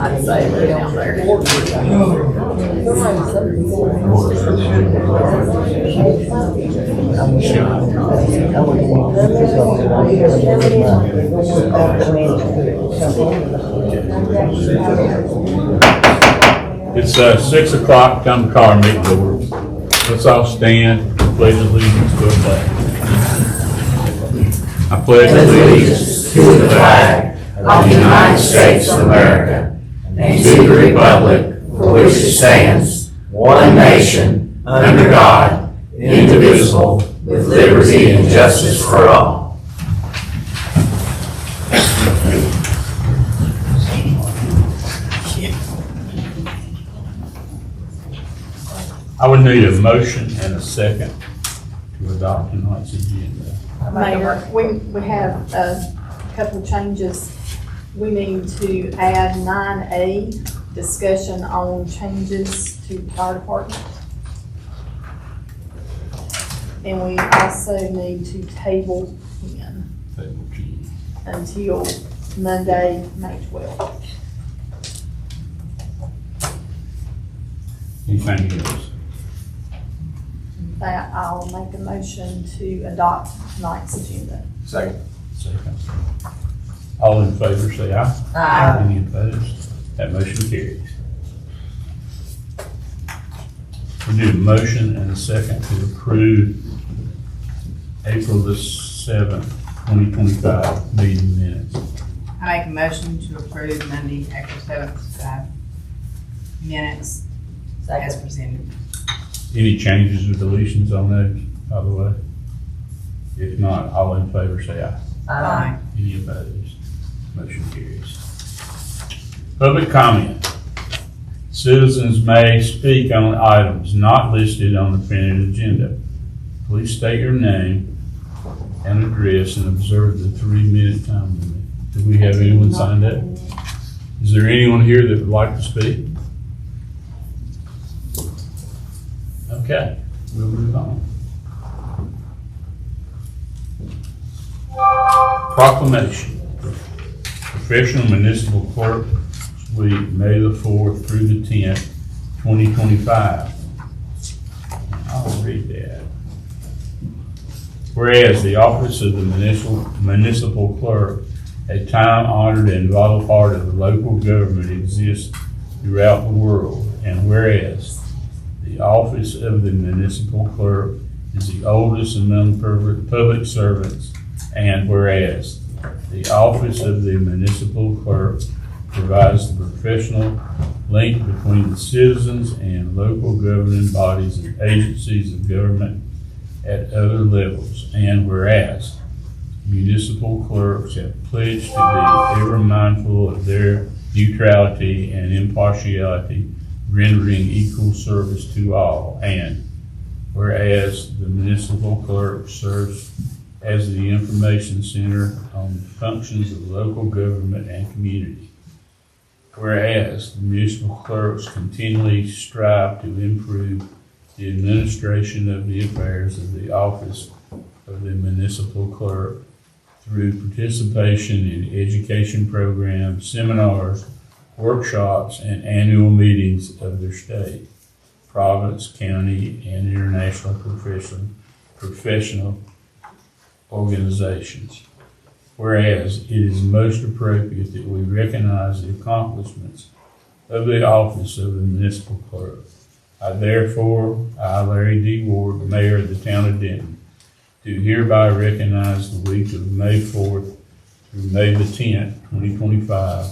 I'd say right down there. It's 6 o'clock, come to car meeting order. Let's all stand, pledge allegiance to the flag. I pledge allegiance to the flag of the United States of America and to the republic for which it stands, one nation, under God, indivisible, with liberty and justice for all. I would need a motion and a second to adopt tonight's agenda. Mayor, we have a couple changes. We need to add 9A, discussion on changes to the fire department. And we also need to table 10 until Monday, May 12th. Anything else? That I'll make a motion to adopt tonight's agenda. Second. Second. All in favor, say aye. Aye. Any opposed? That motion carries. We need a motion and a second to approve April the 7th, 2025 meeting minutes. I make a motion to approve Monday, April 7th, minutes as presented. Any changes or deletions on those, by the way? If not, all in favor say aye. Aye. Any opposed? Motion carries. Public comment. Citizens may speak on items not listed on the printed agenda. Please state your name and address and observe the 3-minute time limit. Do we have anyone signed up? Is there anyone here that would like to speak? Okay, we'll move on. Proclamation. Professional Municipal Clerk Week, May the 4th through the 10th, 2025. I'll read that. Whereas the office of the municipal clerk, a time-honored and vital part of the local government, exists throughout the world, and whereas the office of the municipal clerk is the oldest among public servants, and whereas the office of the municipal clerk provides the professional link between the citizens and local governing bodies and agencies of government at other levels, and whereas municipal clerks have pledged to be ever mindful of their neutrality and impartiality, rendering equal service to all, and whereas the municipal clerk serves as the information center on the functions of local government and community, whereas the municipal clerks continually strive to improve the administration of the affairs of the office of the municipal clerk through participation in education programs, seminars, workshops, and annual meetings of their state, province, county, and international professional organizations. Whereas it is most appropriate that we recognize the accomplishments of the office of the municipal clerk. I, Larry D. Ward, Mayor of the Town of Denton, do hereby recognize the week of May 4th through May the 10th, 2025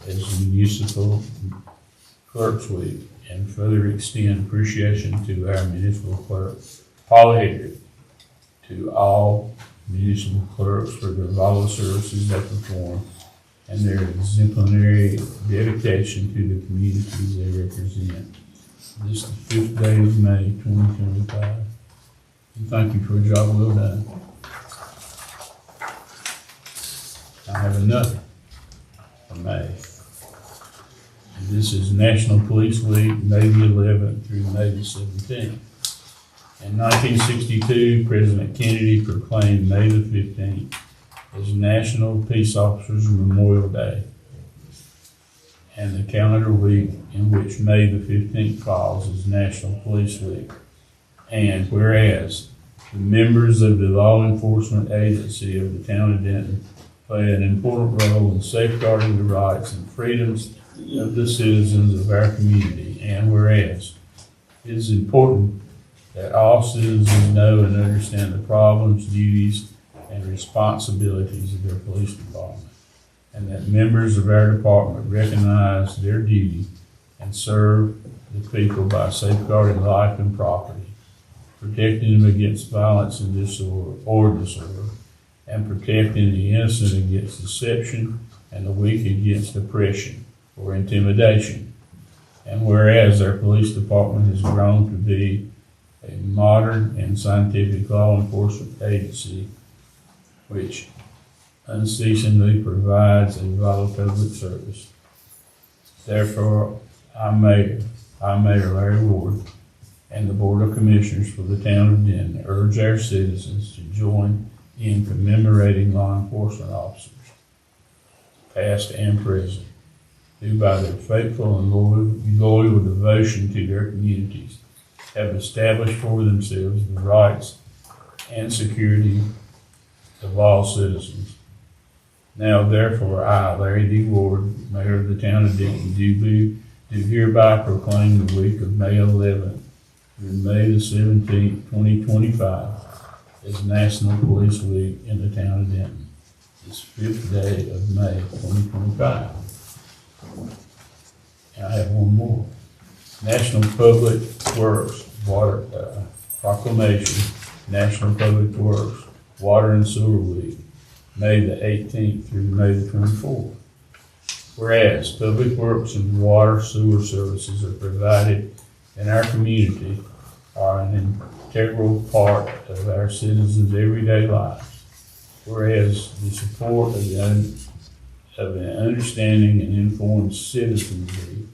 as the Municipal Clerk's Week, and further extend appreciation to our municipal clerk, Paul Hedrick, to all municipal clerks for their vital services they perform and their exemplary dedication to the communities they represent. This is the 5th day of May, 2025. And thank you for a job well done. I have another for May. And this is National Police Week, May the 11th through May the 17th. In 1962, President Kennedy proclaimed May the 15th as National Peace Officers Memorial Day, and the calendar week in which May the 15th falls is National Police Week. And whereas the members of the law enforcement agency of the town of Denton play an important role in safeguarding the rights and freedoms of the citizens of our community, and whereas it is important that all citizens know and understand the problems, duties, and responsibilities of their police department, and that members of our department recognize their duty and serve the people by safeguarding life and property, protecting them against violence and disorder, and protecting the innocent against deception and the weak against oppression or intimidation. And whereas our police department has grown to be a modern and scientific law enforcement agency which unceasingly provides a vital public service. Therefore, our Mayor Larry Ward, and the Board of Commissioners for the town of Denton urge our citizens to join in commemorating law enforcement officers, past and present, who by their faithful and loyal devotion to their communities have established for themselves the rights and security of all citizens. Now therefore I, Larry D. Ward, Mayor of the town of Denton, do hereby proclaim the week of May 11th through May the 17th, 2025 as National Police Week in the town of Denton. This 5th day of May, 2025. And I have one more. National Public Works Water Proclamation, National Public Works Water and Sewer Week, May the 18th through May the 24th. Whereas public works and water sewer services are provided in our community are an integral part of our citizens' everyday lives. Whereas the support of an understanding and informed citizenry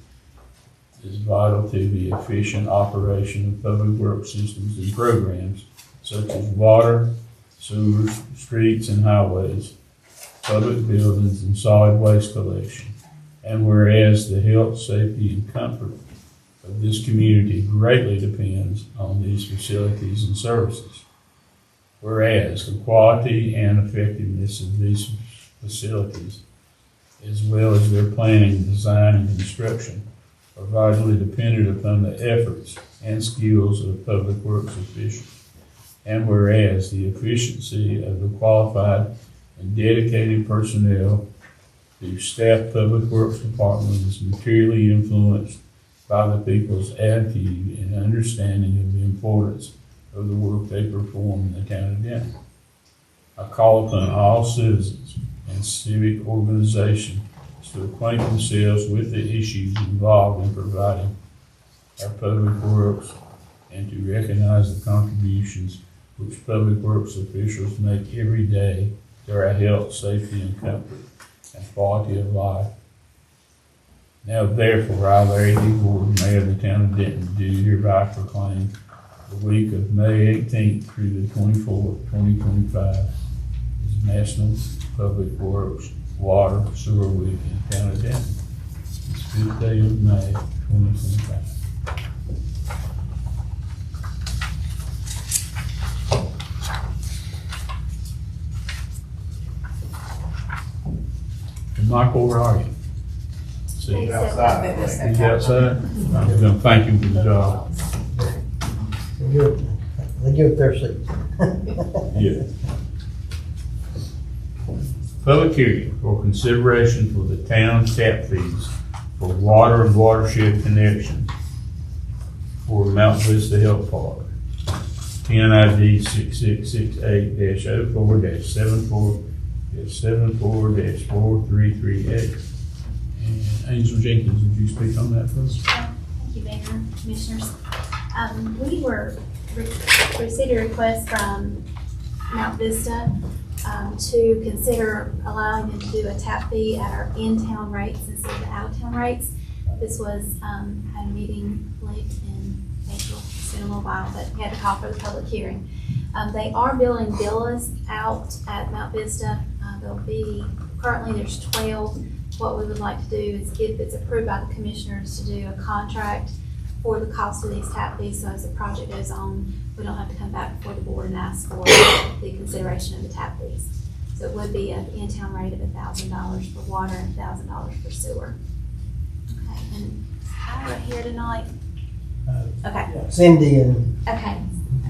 is vital to the efficient operation of public work systems and programs such as water, sewers, streets and highways, public buildings, and solid waste collection. And whereas the health, safety, and comfort of this community greatly depends on these facilities and services. Whereas the quality and effectiveness of these facilities, as well as their planning, design, and construction, are vitally dependent upon the efforts and skills of public works officials. And whereas the efficiency of the qualified and dedicated personnel who staff public works department is materially influenced by the people's attitude and understanding of the importance of the work they perform in the town of Denton. I call upon all citizens and civic organizations to acquaint themselves with the issues involved in providing our public works and to recognize the contributions which public works officials make every day to our health, safety, and comfort and quality of life. Now therefore, I, Larry D. Ward, Mayor of the town of Denton, do hereby proclaim the week of May 18th through the 24th, 2025 as National Public Works Water Sewer Week in the town of Denton. It's 5th day of May, 2025. Michael, where are you? See, He's outside. he's outside. I'm going to thank him for the job. Good. They give up their seats. Yeah. Public hearing for consideration for the town tap fees for water and watershed connection for Mount Vista Health Park. TNID 6668-04-74-74-433A. And Angel Jenkins, would you speak on that first? Thank you, Mayor, Commissioners. We received a request from Mount Vista to consider allowing them to do a tap fee at our in-town rates instead of the out-of-town rates. This was at a meeting late in April. It's been a little while, but we had to call for the public hearing. They are billing villas out at Mount Vista. There'll be, currently there's 12. What we would like to do is, if it's approved by the commissioners, to do a contract for the cost of these tap fees, so as the project goes on, we don't have to come back before the board and ask for the consideration of the tap fees. So it would be an in-town rate of $1,000 for water and $1,000 for sewer. Okay, and Ira here tonight? Okay. Cindy and Okay,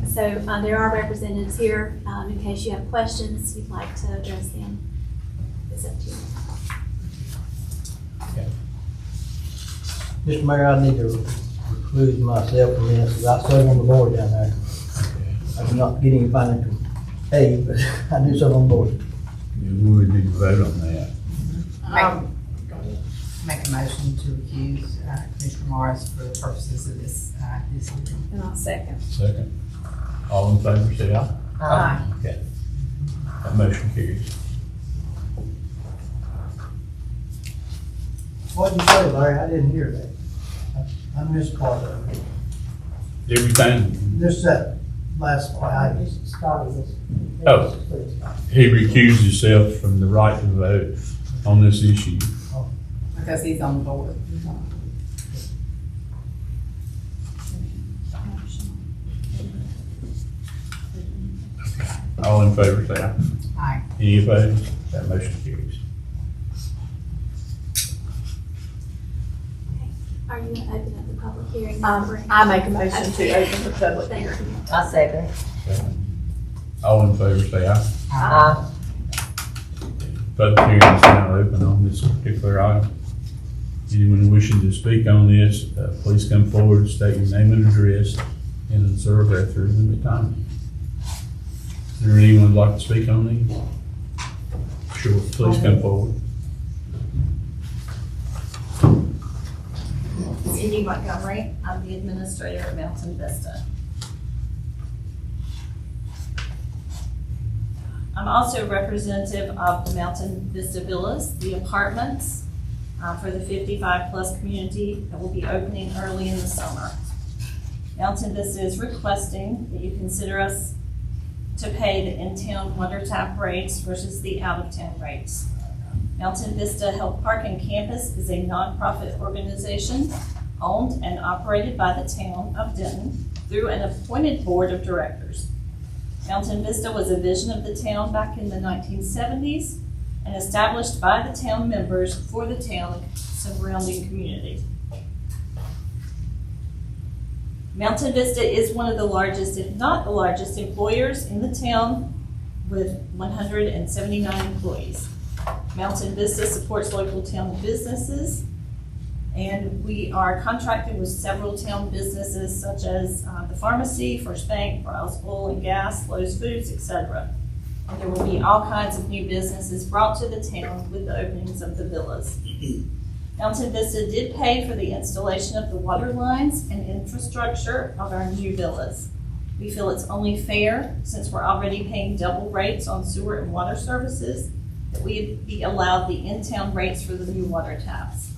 so there are representatives here, in case you have questions, you'd like to address them. It's up to you. Mr. Mayor, I need to recuse myself from this, because I serve on the board down there. I do not get any financial aid, but I do serve on the board. Yeah, we would need to vote on that. Make a motion to recuse Commissioner Morris for the purposes of this hearing. And I'll second. Second. All in favor, say aye. Aye. Okay. That motion carries. What'd you say, Larry? I didn't hear that. I missed part of it. Everything, Just that last part. Oh. he recused himself from the right to vote on this issue. Because he's on the board. All in favor, say aye. Aye. Any opposed? That motion carries. Are you going to open up the public hearing? I make a motion to open the public Thank hearing. you. I second. Second. All in favor, say aye. Aye. Public hearing is now open on this particular item. Anyone wishing to speak on this, please come forward, state your name and address, and observe after the limit time. Is there anyone who'd like to speak on these? Sure, please come forward. Cindy Montgomery, I'm the administrator at Mountain Vista. I'm also a representative of the Mountain Vista Villas, the apartments for the 55+ community that will be opening early in the summer. Mountain Vista is requesting that you consider us to pay the in-town water tap rates versus the out-of-town rates. Mountain Vista Health Park and Campus is a nonprofit organization owned and operated by the town of Denton through an appointed board of directors. Mountain Vista was a vision of the town back in the 1970s and established by the town members for the town and surrounding community. Mountain Vista is one of the largest, if not the largest, employers in the town with 179 employees. Mountain Vista supports local town businesses, and we are contracted with several town businesses such as the pharmacy, First Bank, Browse Oil and Gas, Lowe's Foods, etc. And there will be all kinds of new businesses brought to the town with the openings of the villas. Mountain Vista did pay for the installation of the water lines and infrastructure of our new villas. We feel it's only fair, since we're already paying double rates on sewer and water services, that we be allowed the in-town rates for the new water taps.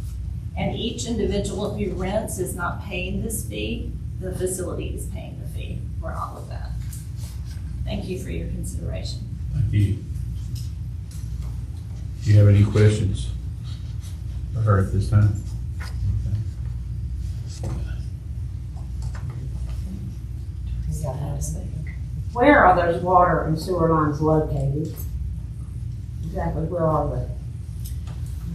And each individual who rents is not paying this fee, the facility is paying the fee for all of that. Thank you for your consideration. Thank you. Do you have any questions for her at this time? Where are those water and sewer lines located? Exactly, where are they?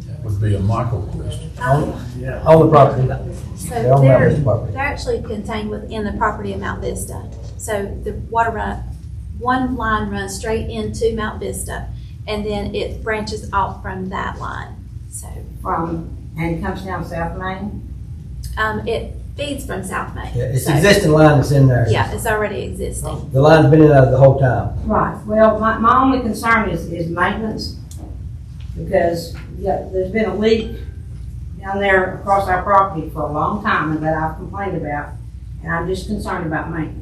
That would be a Michael question. On the property. So They're on Mount Vista property. they're actually contained within the property of Mount Vista. So the one line runs straight into Mount Vista, and then it branches off from that line. So, And it comes down South Main? it feeds from South Main. Yeah, it's So, existing line that's in there. Yeah, it's already existing. The line's been in there the whole time. Right, well, my only concern is maintenance, because there's been a leak down there across our property for a long time and that I've complained about, and I'm just concerned about maintenance.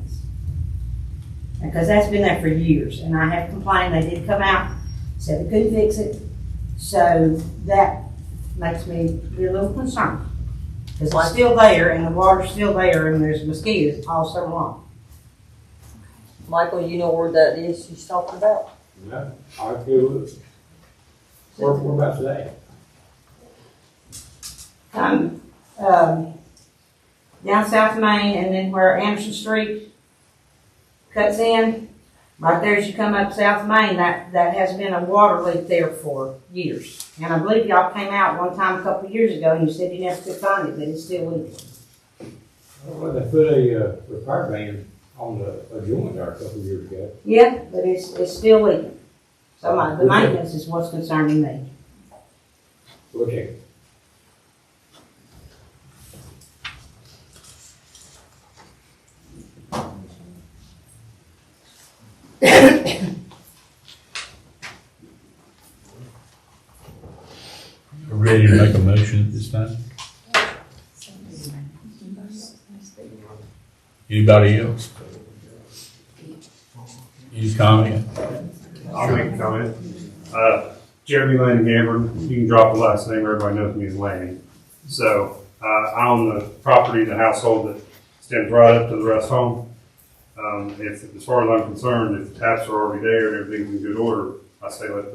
Because that's been there for years, and I have complained, they did come out, said they couldn't fix it, so that makes me be a little concerned. Because it's still there, and the water's still there, and there's mosquitoes all summer long. Michael, you know where that is she's talking about? No, I feel it. Where about today? Down South Main, and then where Anderson Street cuts in, right there as you come up South Main, that has been a water leak there for years. And I believe y'all came out one time a couple of years ago and you said you never could find it, but it's still leaking. Well, they put a repair van on the joint there a couple of years ago. Yeah, but it's still leaking. So the maintenance is what's concerning me. We'll check it. Ready to make a motion at this time? Anybody else? Any comment? I'll make a comment. Jeremy Lane Gambard, you can drop the last name, everybody knows me as Laney. So, I own the property, the household that stands right up to the rest home. As far as I'm concerned, if the taps are already there and everything's in good order, I say let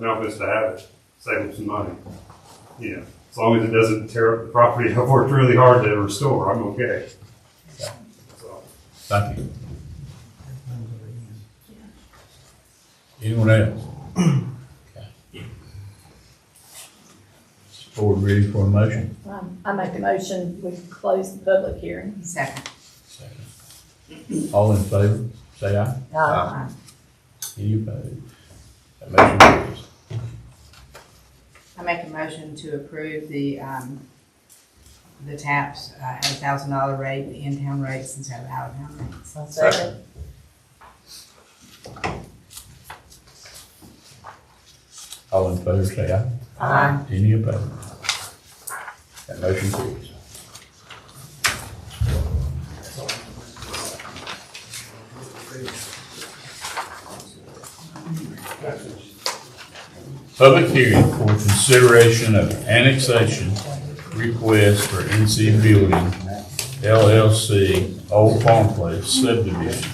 Mount Vista have it, save them some money. Yeah, as long as it doesn't tear up the property I've worked really hard to restore, I'm okay. So. Thank you. Anyone else? Okay. Board ready for a motion? I make a motion, we close the public hearing. Second. Second. All in favor, say aye. Aye. Any opposed? That motion carries. I make a motion to approve the taps at $1,000 rate, the in-town rates instead of out-of-town rates. Second. All in favor, say aye. Aye. Any opposed? That motion carries. Public hearing for consideration of annexation request for NC Building LLC Old Farm Place Subdivision.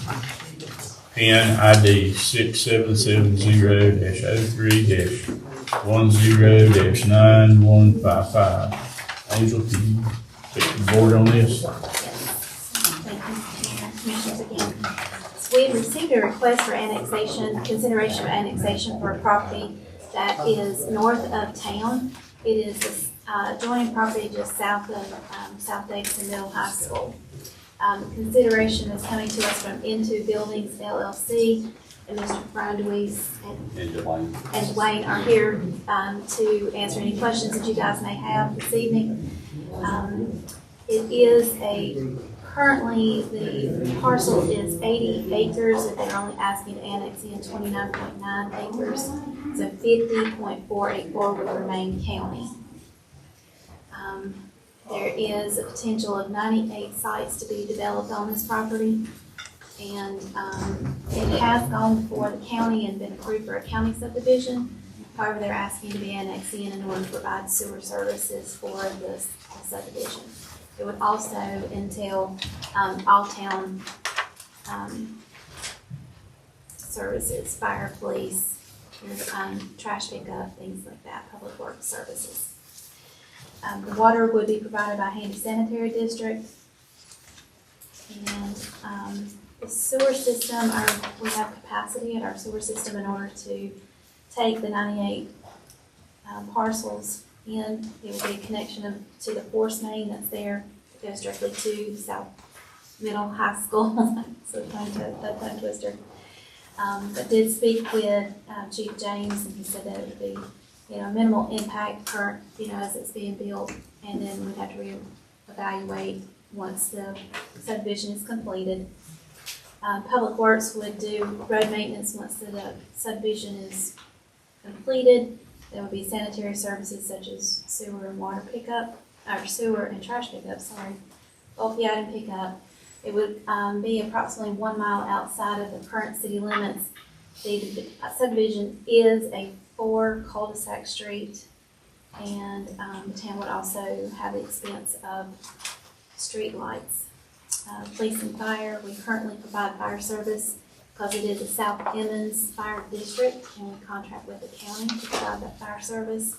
PN ID 6770-03-10-9155. Angel, can you take the board on this? Thank you, Mayor, Commissioners again. So we have received a request for consideration of annexation for a property that is north of town. It is adjoining property just south of South Davidson Middle High School. Consideration is coming to us from Into Buildings LLC, and Mr. Brian DeWeese and Dwayne are here to answer any questions that you guys may have this evening. It is currently the parcel is 80 acres, and they're only asking to annex in 29.9 acres, so 50.484 would remain county. There is a potential of 98 sites to be developed on this property, and it has gone before the county and been approved for a county subdivision. However, they're asking to be annexed in order to provide sewer services for this subdivision. It would also entail all town services, fire, police, trash pickup, things like that, public works services. The water would be provided by Handy Sanitary District. And the sewer system, we have capacity at our sewer system in order to take the 98 parcels in. There will be a connection to the force main that's there. It goes directly to South middle high school, so that tongue twister. But did speak with Chief James, and he said that it would be, minimal impact current, as it's being built, and then we'd have to reevaluate once the subdivision is completed. Public Works would do road maintenance once the subdivision is completed. There would be sanitary services such as sewer and water pickup, or sewer and trash pickup, bulky item pickup. It would be approximately 1 mile outside of the current city limits. The subdivision is a 4 cul-de-sac street, and the town would also have the expense of street lights. Police and fire, we currently provide fire service because it is a South Emmons Fire District, and we contract with the county to provide that fire service.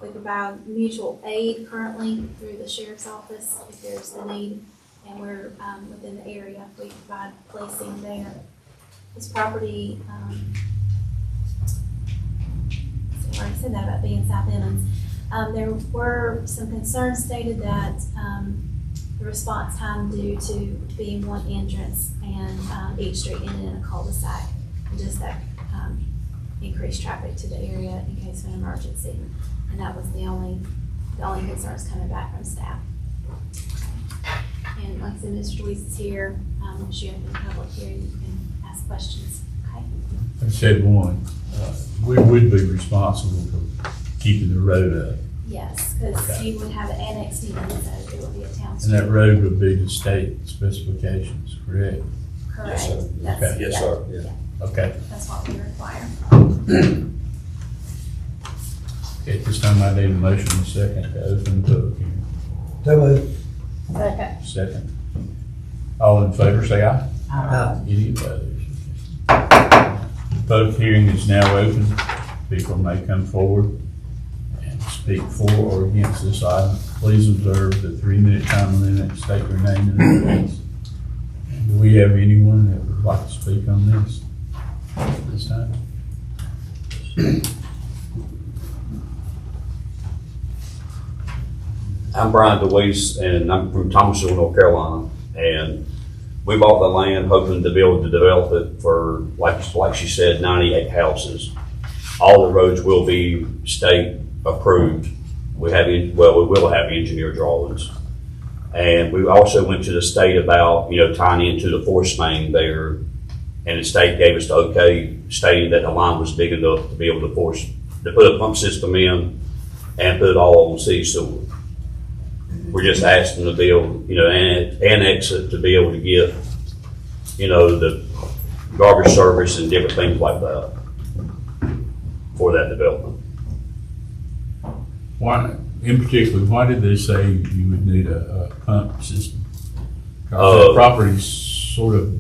We provide mutual aid currently through the sheriff's office if there's the need, and we're within the area. We provide policing there. This property, I already said that about being South Emmons. There were some concerns stated that the response time due to being one entrance and each street ended in a cul-de-sac, and just that increased traffic to the area in case of an emergency. And that was the only concerns coming back from staff. And like I said, Mr. Deweese is here. Once you open the public hearing, you can ask questions. Okay. I said one, we would be responsible for keeping the road up. Yes, because Okay. you would have it annexed in, so it would be a town And street. that road would be to state specifications, correct? Correct. Yes, sir. That's- Okay. Yes, yeah, sir. yeah, Okay. that's what we require. Okay, at this time I need a motion and a second to open the public hearing. So moved. Second. Second. All in favor, say aye. Aye. Any opposed? The public hearing is now open. People may come forward and speak for or against this item. Please observe the 3-minute time limit, state your name and address. And do we have anyone that would like to speak on this at this time? I'm Brian Deweese, and I'm from Thomasville, North Carolina, and we bought the land hoping to be able to develop it for, like she said, 98 houses. All the roads will be state approved. We will have engineer drawings. And we also went to the state about, tying into the force main there, and the state gave us the okay, stating that the line was big enough to be able to put a pump system in and put it all on sea sewer. We're just asking to be able, annex it to be able to get, the garbage service and different things like that for that development. Why, in particular, why did they say you would need a pump system? Because that property's sort of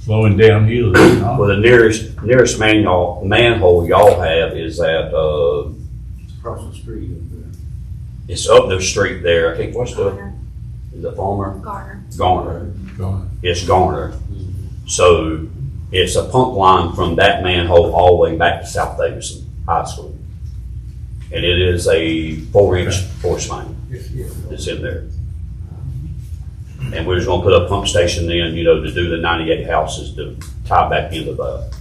flowing downhill, is it not? Well, the nearest manhole y'all have is at, Across the street. it's up the street there. I think, is it Farmer? Garner. Garner. Gone. It's Garner. So it's a pump line from that manhole all the way back to South Davidson High School. And it is a 4-inch force main that's in there. And we're just gonna put a pump station in, to do the 98 houses to tie back into that.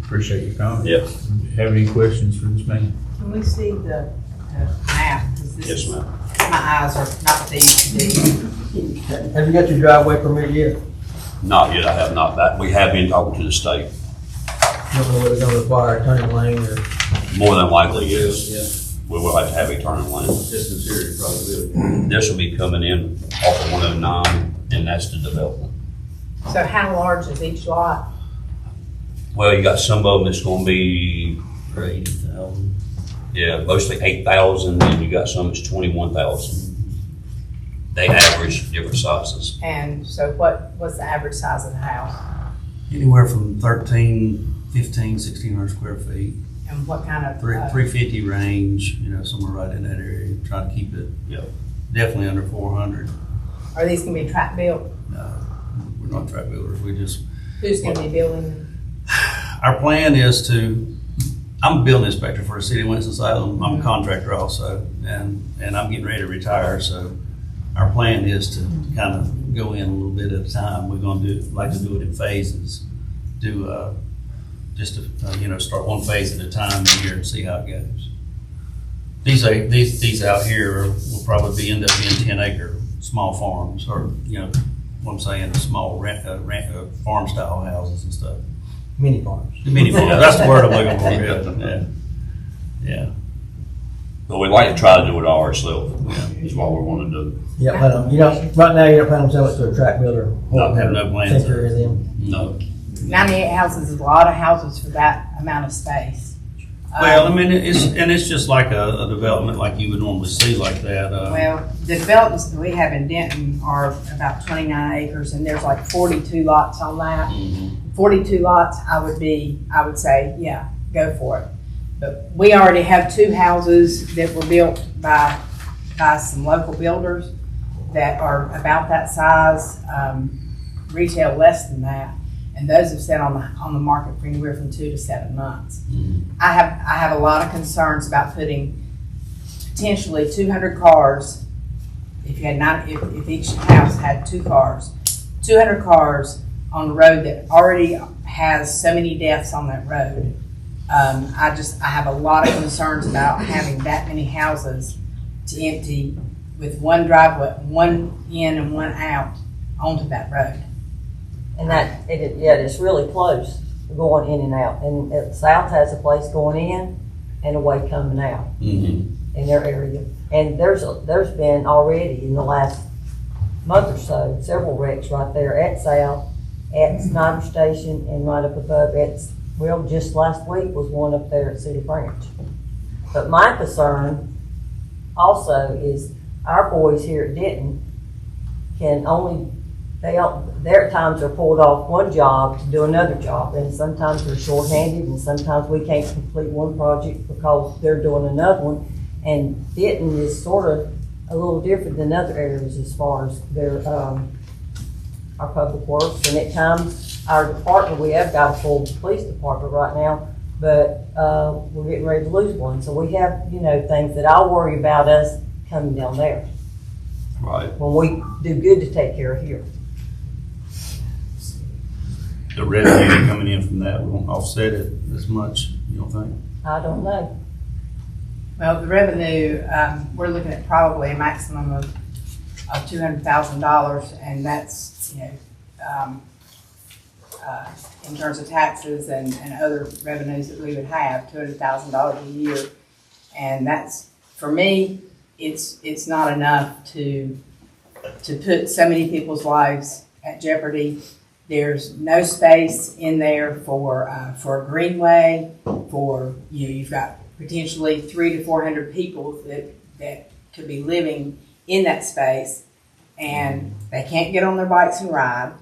Appreciate your comment. Yep. Have any questions for this man? Can we see the map? 'Cause this Yes, is- ma'am. My eyes are not what they used to be. Have you got your driveway permit yet? Not yet, I have not. That, we have been talking to the state. Don't know whether it's gonna require a turning lane or. More than likely, yes. We will have to have a turning lane. Distance here, you probably will. This will be coming in off of 109, and that's the development. So how large is each lot? Well, you got some of them that's gonna be, 80,000. yeah, mostly 8,000, and you got some that's 21,000. They average different sizes. And so what's the average size of the house? Anywhere from 13, 15, 1,600 square feet. And what kind of? 350 range, somewhere right in that area. Try to keep it definitely under 400. Are these gonna be tract built? No, we're not track builders. Who's gonna be building them? Our plan is to I'm a building inspector for the city of Winston-Salem. I'm a contractor also, and I'm getting ready to retire, so our plan is to kind of go in a little bit at a time. We're gonna like to do it in phases. Start one phase at a time in here and see how it goes. These out here will probably end up being 10-acre small farms, or, what I'm saying, small farm style houses and stuff. Mini farms. The mini farm, that's the word I'm looking for, yeah. But we'd like to try to do it all ourselves, is what we want to do. Yeah, right now you don't plan on selling it to a track builder? No, have no plans. Take care of them? No. 98 houses is a lot of houses for that amount of space. Well, I mean, it's just like a development like you would normally see like that. Well, the developments that we have in Denton are about 29 acres, and there's like 42 lots on that. 42 lots, I would say, yeah, go for it. But we already have 2 houses that were built by some local builders that are about that size, retail less than that. And those have sat on the market for anywhere from 2 to 7 months. I have a lot of concerns about putting potentially 200 cars. If each house had 2 cars, 200 cars on the road that already has so many deaths on that road. I have a lot of concerns about having that many houses to empty with one driveway, one in and one out onto that road. And it's really close going in and out. And South has a place going in and a way coming out in their area. And there's been already in the last month or so several wrecks right there at South, at Snyder Station, and right up above just last week was one up there at City Branch. But my concern also is our boys here at Denton their times are pulled off one job to do another job, and sometimes they're shorthanded, and sometimes we can't complete one project because they're doing another one. And Denton is sort of a little different than other areas as far as their our public works. And at times, our department, we have got a full police department right now, but we're getting ready to lose one. So we have, things that I'll worry about us coming down there. Right. When we do good to take care of here. The revenue coming in from that won't offset it as much, you don't think? I don't know. Well, the revenue, we're looking at probably a maximum of $200,000, and that's, in terms of taxes and other revenues that we would have, $200,000 a year. And that's, for me, it's not enough to put so many people's lives at jeopardy. There's no space in there for a greenway, you've got potentially 300 to 400 people that could be living in that space, and they can't get on their bikes and ride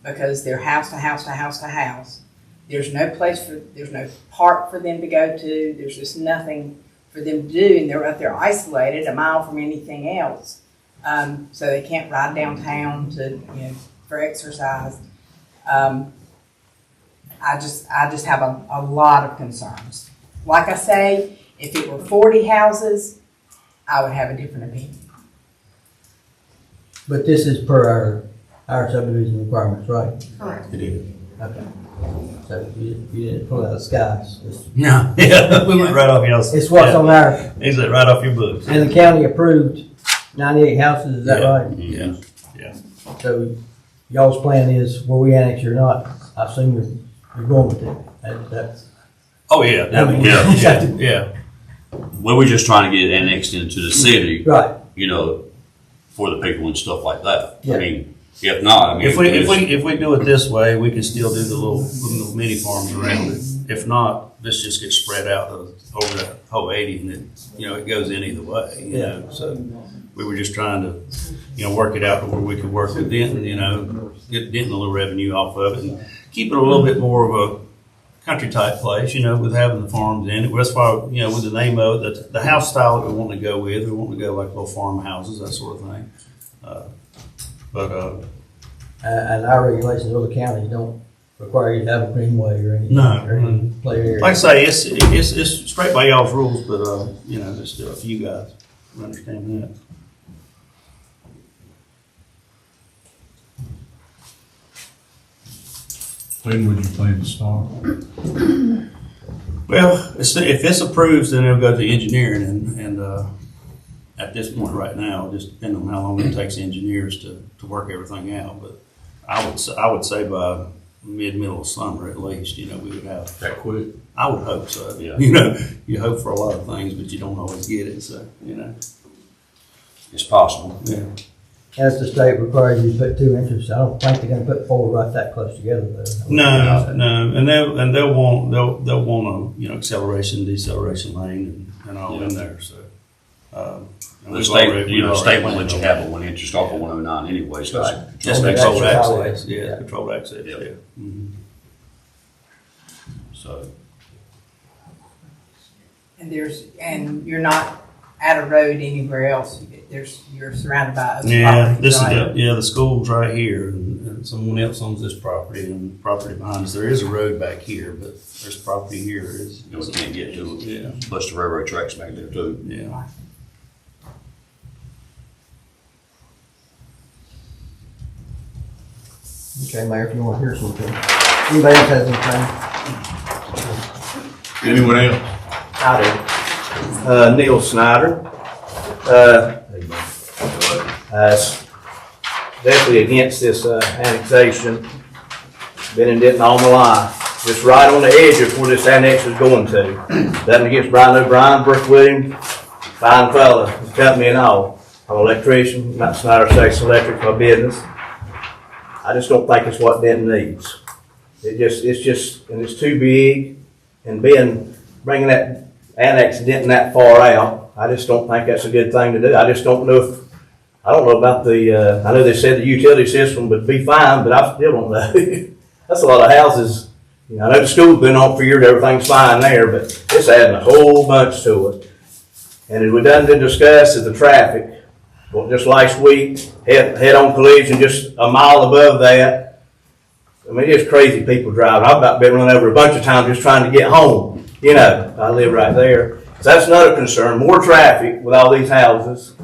because they're house to house to house to house. There's no park for them to go to. There's just nothing for them to do, and they're up there isolated a mile from anything else. So they can't ride downtown for exercise. I just have a lot of concerns. Like I say, if it were 40 houses, I would have a different opinion. But this is per our subdivision requirements, right? Correct. It is. Okay. So you didn't pull out of the skies. No, yeah, we went right off y'all's. It's what's on our, Is it right off your books? and the county approved 98 houses, is that right? Yeah. So y'all's plan is where we annex or not, I assume you're going with it. That's. Oh, yeah, definitely. Yeah. We were just trying to get it annexed into the city, Right. For the people and stuff like that. Yeah. I mean, if not, If we do it this way, we can still do the little mini farms around it. If not, this just gets spread out over the whole 80, and it goes in either way. So we were just trying to, work it out to where we could work with Denton, get Denton a little revenue off of it, and keep it a little bit more of a country type place, with having the farms in it. As far, with the name of it, the house style that we want to go with, we want to go like little farmhouses, that sort of thing. And our regulations, other counties don't require you to have a greenway or anything? No. Or any play area? Like I say, it's straight by y'all's rules, but, you know, there's still a few guys who understand that. When would you plan to start? Well, if this approves, then it'll go to engineering and at this point right now, just depending on how long it takes engineers to work everything out, but I would say by middle of summer at least, you know, we would have. That quick? I would hope so. Yeah. You know, you hope for a lot of things, but you don't always get it, so, you know. It's possible. Yeah. As the state requires you to put 2 inches, I don't think they're gonna put 4 right that close together though. No, and they'll want a, you know, acceleration, deceleration lane and all in there, so. And The we've state, already- you know, we've the state already won't let you planned have a 1 inch, just off of 109 anyway, so. Right. Just Only controlled that's access, highway. yeah, controlled access, Yep. yeah. Mhm. So, And you're not at a road anywhere else. You're surrounded by other Yeah, properties, right? the school's right here, and someone else owns this property, and the property behind us, there is a road back here, but there's property here, is. you know, we can't get to it. Yeah, Plus the railroad tracks back there too. yeah. Okay, Mayor, if you wanna hear something. Anybody else has anything? Anyone else? I do. Neil Snyder. Definitely against this annexation. Been in Denton all my life. Just right on the edge of where this annex is going to. Nothing against Brian O'Brien, Brooke Williams, fine fella, his company and all. I'm an electrician, not Snyder Sachs Electric, my business. I just don't think it's what Denton needs. It's just, and it's too big, and bringing that annex Denton that far out, I just don't think that's a good thing to do. I just don't know I don't know about I know they said the utility system would be fine, but I still don't know. That's a lot of houses. You know, I know the school's been on for years, everything's fine there, but it's adding a whole bunch to it. And as we done been discussed is the traffic. Well, just last week, head-on collision just a mile above that. I mean, it's crazy people driving. I've about been run over a bunch of times just trying to get home. You know, I live right there. So that's another concern, more traffic with all these houses.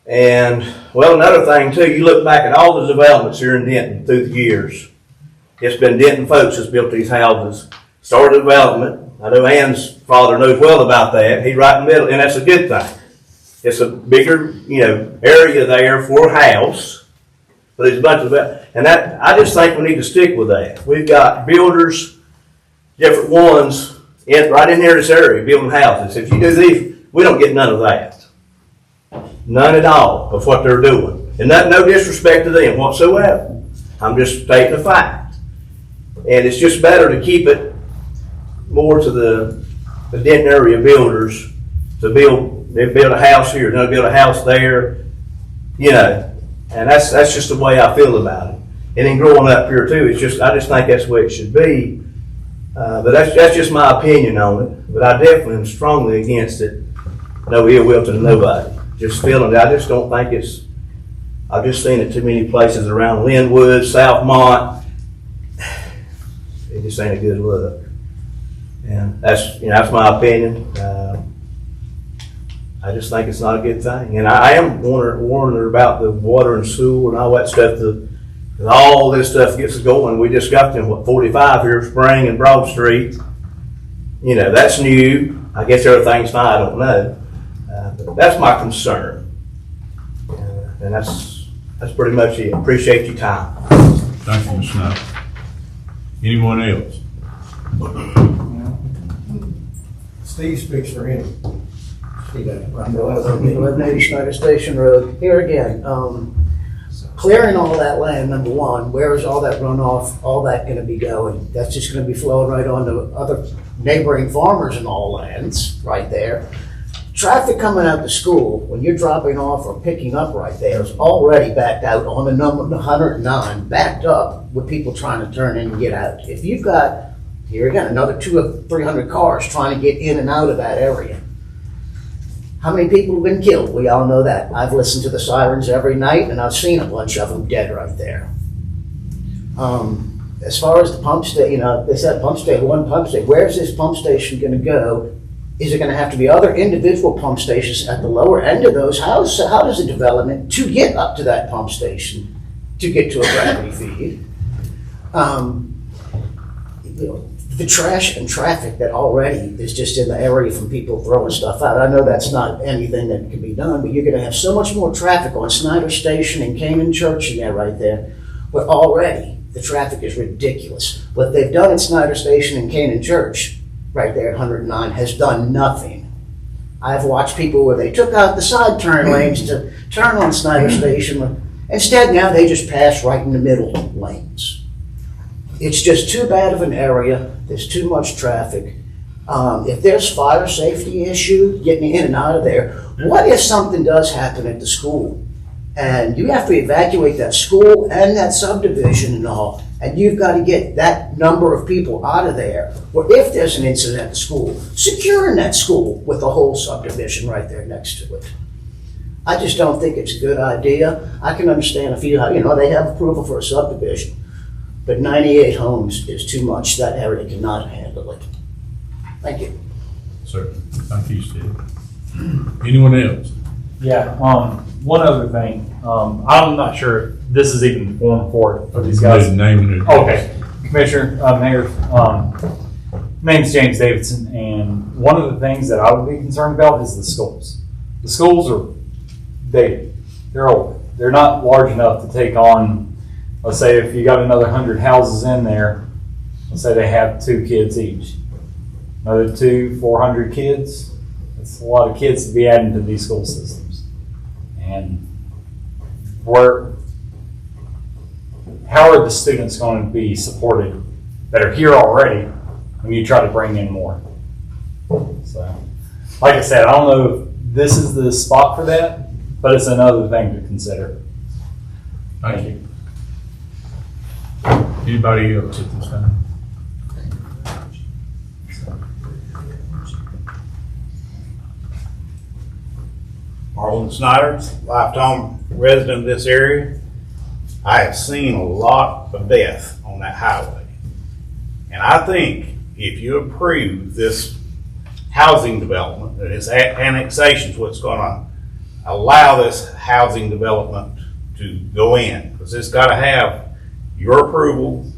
And, well, another thing too, you look back at all the developments here in Denton through the years. It's been Denton folks that's built these houses. Started development. I know Ann's father knows well about that. He's right in the middle, and that's a good thing. It's a bigger, you know, area there for a house. But there's a bunch of that. And that, I just think we need to stick with that. We've got builders, different ones, right in here in this area, building houses. If you do these, we don't get none of that. None at all of what they're doing. And no disrespect to them whatsoever. I'm just stating a fact. And it's just better to keep it more to the Denton area builders to they build a house here, they'll build a house there, you know. And that's just the way I feel about it. And then growing up here too, I just think that's the way it should be. But that's just my opinion on it. But I definitely am strongly against it. No ill will to nobody. Just feeling it. I just don't think I've just seen it too many places around Linwood, Southmont. It just ain't a good look. And that's my opinion. I just think it's not a good thing. And I am warning her about the water and sewer and all that stuff. All this stuff gets going. We just got them, 45 here, Spring and Broad Street. You know, that's new. I guess everything's fine, I don't know. But that's my concern. And that's pretty much it. Appreciate your time. Thank you, Mr. Snyder. Anyone else? Steve speaks for him. Steve, I'm 1180 Snyder Station Road. Here again, clearing all that land, number one, where is all that runoff, all that gonna be going? That's just gonna be flowing right onto other neighboring farmers and all lands, right there. Traffic coming out to school, when you're dropping off or picking up right there, is already backed out on the number 109, backed up with people trying to turn in and get out. If you've got, here again, another 200 or 300 cars trying to get in and out of that area. How many people have been killed? We all know that. I've listened to the sirens every night and I've seen a bunch of them dead right there. as far as the pump station, they said pump station, one pump station, where's this pump station gonna go? Is it gonna have to be other individual pump stations at the lower end of those? How does a development to get up to that pump station, to get to a gravity feed? The trash and traffic that already is just in the area from people throwing stuff out. I know that's not anything that can be done, but you're gonna have so much more traffic on Snyder Station and Canaan Church and there right there. But already, the traffic is ridiculous. What they've done at Snyder Station and Canaan Church, right there at 109, has done nothing. I've watched people where they took out the side turn lanes to turn on Snyder Station. Instead, now they just pass right in the middle lanes. It's just too bad of an area. There's too much traffic. If there's fire safety issue, getting in and out of there, what if something does happen at the school? And you have to evacuate that school and that subdivision and all, and you've got to get that number of people out of there. Or if there's an incident at the school, securing that school with the whole subdivision right there next to it. I just don't think it's a good idea. I can understand if they have approval for a subdivision, but 98 homes is too much. That area cannot handle it. Thank you. Certainly. Thank you, Steve. Anyone else? Yeah, one other thing, I'm not sure this is even the form for these guys. Name and address. Okay, Commissioner, Mayor, my name's James Davidson, and one of the things that I would be concerned about is the schools. The schools are dated, they're old, they're not large enough to take on, let's say if you got another 100 houses in there, let's say they have 2 kids each. Another 400 kids, that's a lot of kids to be adding to these school systems. And how are the students going to be supported that are here already when you try to bring in more? So, like I said, I don't know if this is the spot for that, but it's another thing to consider. Thank you. Anybody else at this time? Marlon Snyder, lifetime resident of this area. I have seen a lot of death on that highway. And I think if you approve this housing development, this annexation is what's going to allow this housing development to go in, because it's got to have your approval.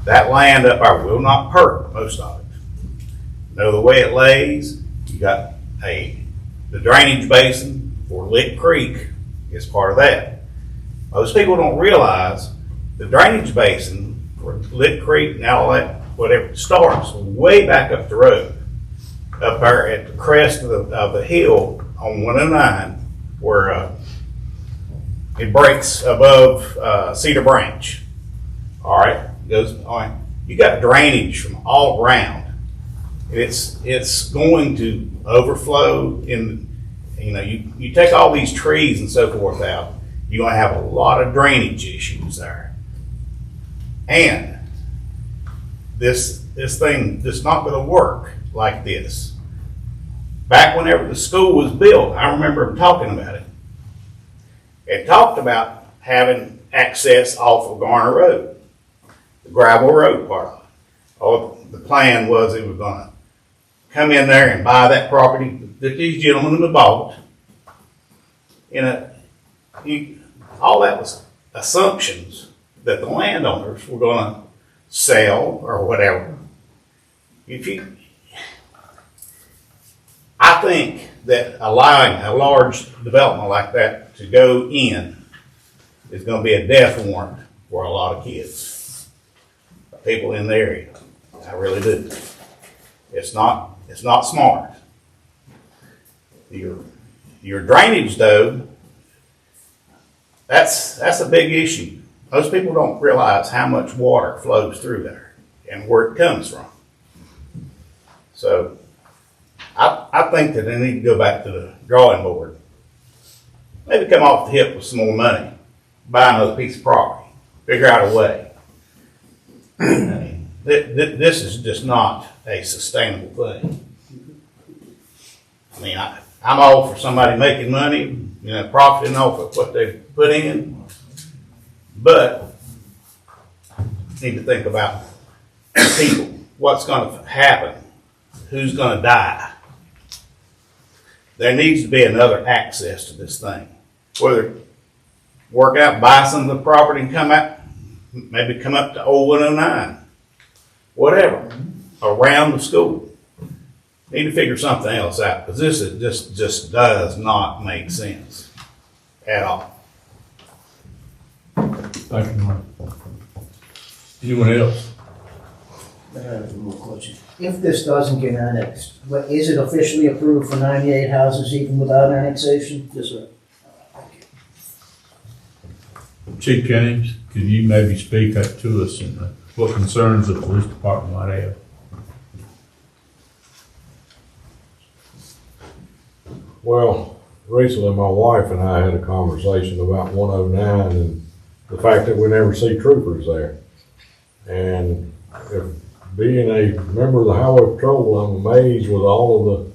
That land up there will not perk, most of it. The way it lays, you got the drainage basin for Lick Creek is part of that. Most people don't realize the drainage basin for Lick Creek and all that, whatever, starts way back up the road, up there at the crest of the hill on 109, where it breaks above Cedar Branch. All right, you got drainage from all around. It's going to overflow in, you take all these trees and so forth out, you're going to have a lot of drainage issues there. And this thing is not going to work like this. Back whenever the school was built, I remember them talking about it. It talked about having access off of Garner Road, the gravel road part of it. The plan was it was going to come in there and buy that property that these gentlemen have bought. All that was assumptions that the landowners were going to sell or whatever. I think that allowing a large development like that to go in is going to be a death warrant for a lot of kids, people in the area. I really do. It's not smart. Your drainage, though, that's a big issue. Most people don't realize how much water flows through there and where it comes from. So I think that they need to go back to the drawing board. Maybe come off the hip with some more money, buy another piece of property, figure out a way. This is just not a sustainable thing. I'm all for somebody making money, profiting off of what they put in, but need to think about people, what's gonna happen, who's gonna die. There needs to be another access to this thing. Whether work out, buy some of the property and come out, maybe come up to 0109, whatever, around the school. Need to figure something else out, because this is just does not make sense at all. Thank you, Mark. Anyone else? I have one more question. If this doesn't get annexed, is it officially approved for 98 houses even without annexation? Yes, sir. Chief James, could you maybe speak up to us and what concerns the police department might have? Well, recently my wife and I had a conversation about 109 and the fact that we never see troopers there. And if being a member of the Highway Patrol, I'm amazed with all of the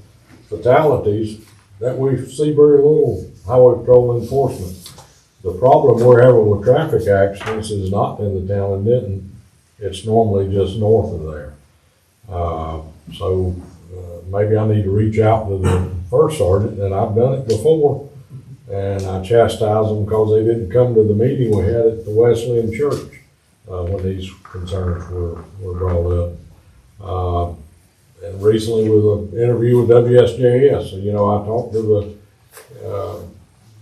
fatalities that we see very little Highway Patrol enforcement. The problem we're having with traffic accidents is not in the town of Denton. It's normally just north of there. So maybe I need to reach out to the first sergeant, and I've done it before. And I chastise them because they didn't come to the meeting we had at the Wesleyan Church when these concerns were brought up. And recently with an interview with WSJS, so, I talked to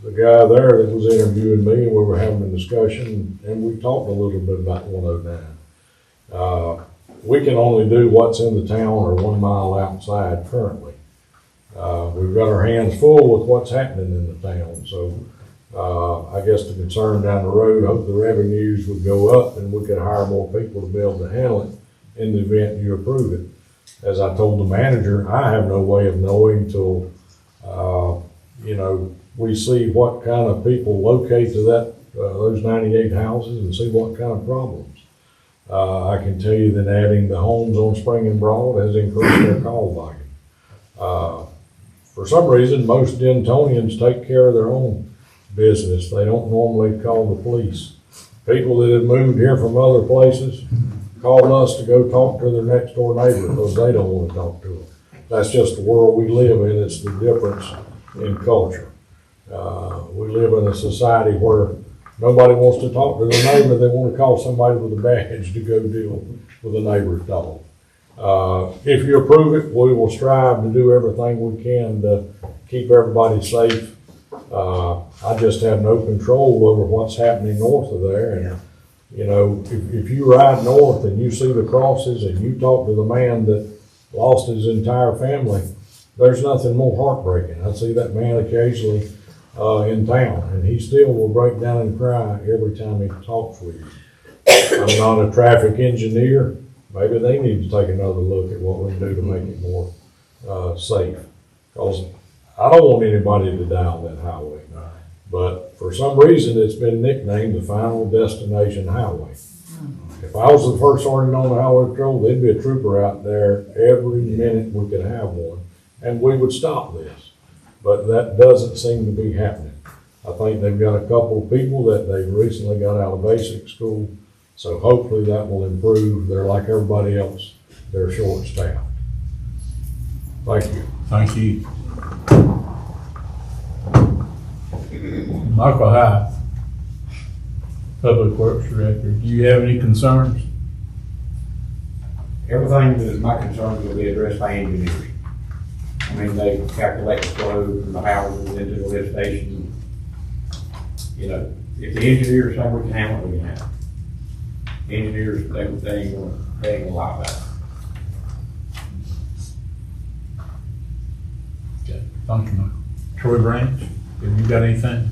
the guy there that was interviewing me, and we were having a discussion, and we talked a little bit about 109. We can only do what's in the town or 1 mile outside currently. We've got our hands full with what's happening in the town, so I guess the concern down the road, hope the revenues would go up and we could hire more people to be able to handle it in the event you approve it. As I told the manager, I have no way of knowing till, we see what kind of people locate to those 98 houses and see what kind of problems. I can tell you that adding the homes on Spring and Broad has increased their call volume. For some reason, most Dentonians take care of their own business. They don't normally call the police. People that have moved here from other places call us to go talk to their next door neighbor because they don't want to talk to them. That's just the world we live in. It's the difference in culture. We live in a society where nobody wants to talk to their neighbor. They want to call somebody with a badge to go deal with a neighbor's dog. If you approve it, we will strive to do everything we can to keep everybody safe. I just have no control over what's happening north of there. And, if you ride north and you see the crosses and you talk to the man that lost his entire family, there's nothing more heartbreaking. I see that man occasionally in town, and he still will break down and cry every time he talks with you. I'm not a traffic engineer. Maybe they need to take another look at what we can do to make it more safe. Because I don't want anybody to die on that highway. But for some reason, it's been nicknamed the Final Destination Highway. If I was the first sergeant on the Highway Patrol, there'd be a trooper out there every minute we could have one, and we would stop this. But that doesn't seem to be happening. I think they've got a couple of people that they recently got out of basic school, so hopefully that will improve. They're like everybody else, they're short-staffed. Thank you. Thank you. Michael Hyde, Public Works Director, do you have any concerns? Everything that is my concern will be addressed by engineers. I mean, they calculate the flow from the houses into the lift station. If the engineers say we can handle it, we can handle it. Engineers, they ain't gonna lie about it. Okay, thank you, Michael. Troy Branch, have you got anything?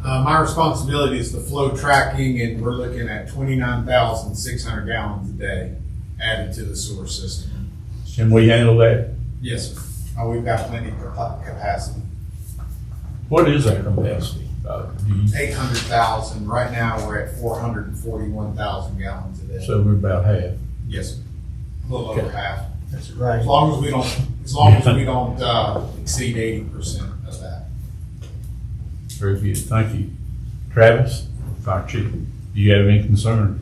My responsibility is the flow tracking, and we're looking at 29,600 gallons a day added to the sewer system. Can we handle that? Yes, sir. We've got plenty of capacity. What is our capacity? 800,000. Right now, we're at 441,000 gallons a day. So we're about half. Yes, sir. A little over half. That's right. As long as we don't exceed 80% of that. Very good, thank you. Travis, Fire Chief, do you have any concern?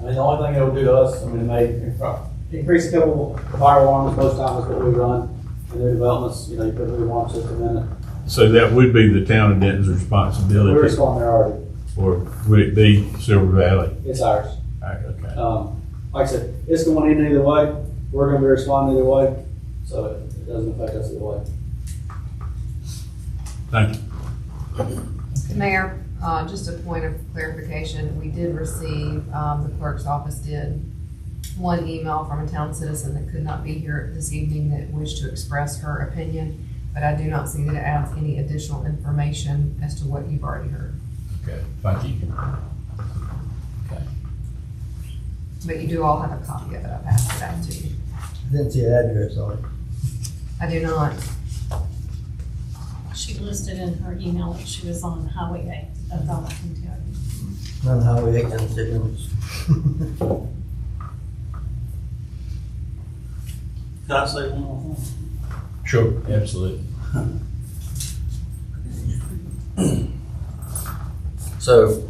I mean, the only thing it'll do to us, I mean, it may increase a couple fire alarms, most times is what we run in new developments, you know, you put a new alarm system in it. So that would be the town of Denton's responsibility? We're responding there already. Or would it be Silver Valley? It's ours. All right, okay. Like I said, it's going in either way. We're gonna be responding either way, so it doesn't affect us either way. Thank you. Mayor, just a point of clarification, we did receive, the clerk's office did, one email from a town citizen that could not be here this evening that wished to express her opinion, but I do not see that it adds any additional information as to what you've already heard. Okay, thank you. Okay. But you do all have a copy of it, I passed it out to you. I didn't see an address on it. I do not. She listed in her email that she was on Highway 8 of Dallas, Kentucky. None Highway 8 down the city limits. Can I say one more thing? Sure, absolutely. So,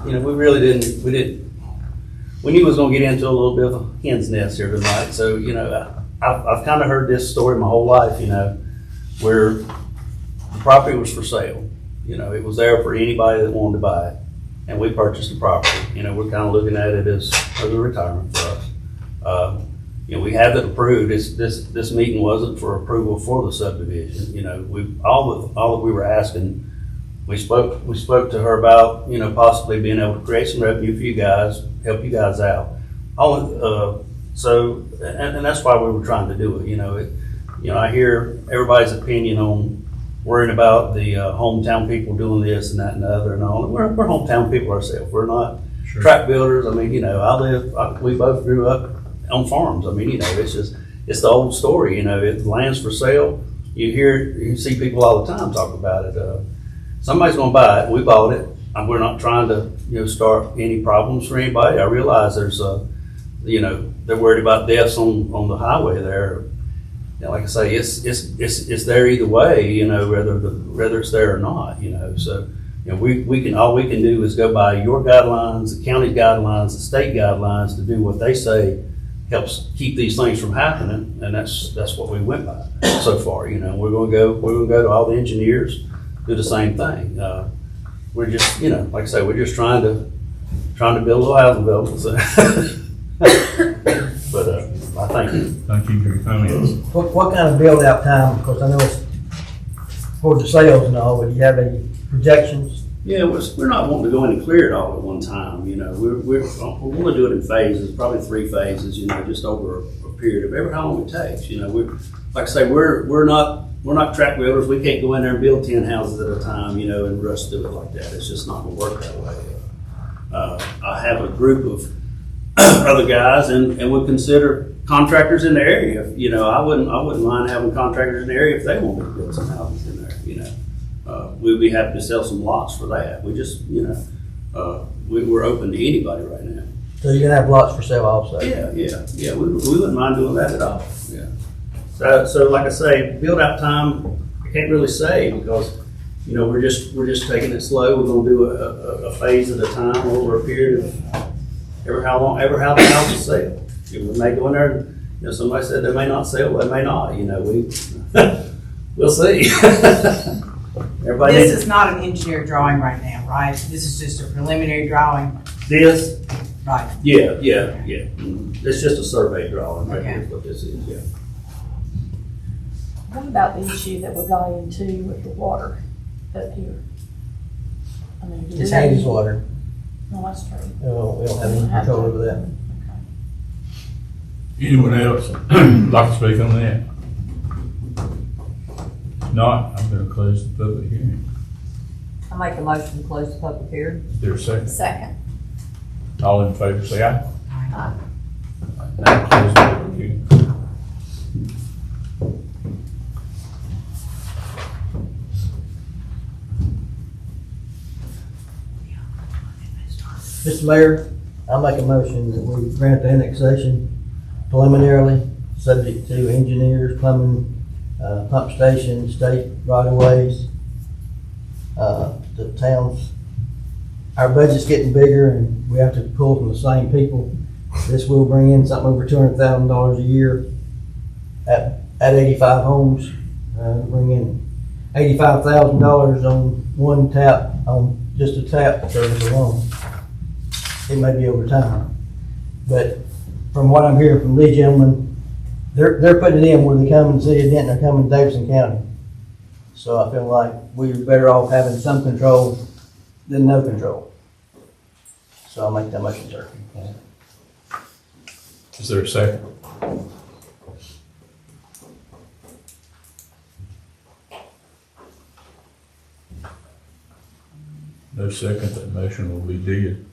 you know, we knew we was gonna get into a little bit of a hen's nest here tonight, so, you know, I've kind of heard this story my whole life, you know, where the property was for sale. You know, it was there for anybody that wanted to buy it, and we purchased the property. You know, we're kind of looking at it as a retirement for us. You know, we have it approved. This meeting wasn't for approval for the subdivision. You know, all that we were asking, we spoke to her about, you know, possibly being able to create some revenue for you guys, help you guys out. So that's why we were trying to do it. You know, I hear everybody's opinion on worrying about the hometown people doing this and that and the other and all. We're hometown people ourselves. We're not track builders. I mean, you know, we both grew up on farms. I mean, you know, it's the old story. You know, if the land's for sale, you see people all the time talk about it. Somebody's going to buy it. We bought it. And we're not trying to, you know, start any problems for anybody. I realize there's you know, they're worried about deaths on the highway there. You know, like I say, it's there either way, you know, whether it's there or not, you know. So, you know, all we can do is go by your guidelines, the county guidelines, the state guidelines to do what they say helps keep these things from happening, and that's what we went by so far. You know, we're gonna go to all the engineers, do the same thing. We're just, you know, like I say, we're just trying to build a little housing development. So. But I thank you. Thank you for your comments. What kind of build out time, because I know it's for the sales and all, but do you have any projections? Yeah, we're not wanting to go in and clear it all at one time. You know, we want to do it in phases, probably 3 phases. You know, just over a period of how long it takes. You know, like I say, we're not track builders. We can't go in there and build 10 houses at a time. You know, and rush through it like that. It's just not going to work that way. I have a group of other guys and would consider contractors in the area. You know, I wouldn't mind having contractors in the area if they wanted to build some houses in there. You know, we'd be happy to sell some lots for that. We just, you know, we're open to anybody right now. So you're gonna have lots for sale also? Yeah. We wouldn't mind doing that at all. Yeah. So like I say, build out time, I can't really say because, you know, we're just taking it slow. We're gonna do a phase at a time over a period of ever how the house is sell. We may go in there, you know, somebody said they may not sell, they may not, you know, we'll see. This is not an engineered drawing right now, right? This is just a preliminary drawing. This? Right. Yeah. Mm-hmm. It's just a survey drawing right here, what this is, yeah. What about the issue that we got into with the water up here? I mean, It's Hades water. No, that's true. We don't have any control over that. Anyone else like to speak on that? If not, I'm going to close the public hearing. I make a motion to close the public hearing. Is there a second? Second. All in favor, say aye. Aye. Now close the public hearing. Mr. Mayor, I make a motion that we grant the annexation preliminarily, subject to engineers, plumbing, pump station, state right of ways, the town's our budget's getting bigger and we have to pull from the same people. This will bring in something over $200,000 a year at 85 homes. Bring in $85,000 on one tap, on just a tap service alone. It may be over time, but from what I'm hearing from these gentlemen, they're putting it in where they come in the city of Denton or come in Davidson County. So I feel like we're better off having some control than no control. So I'll make that motion, sir. Is there a second? No second, that motion will be dead.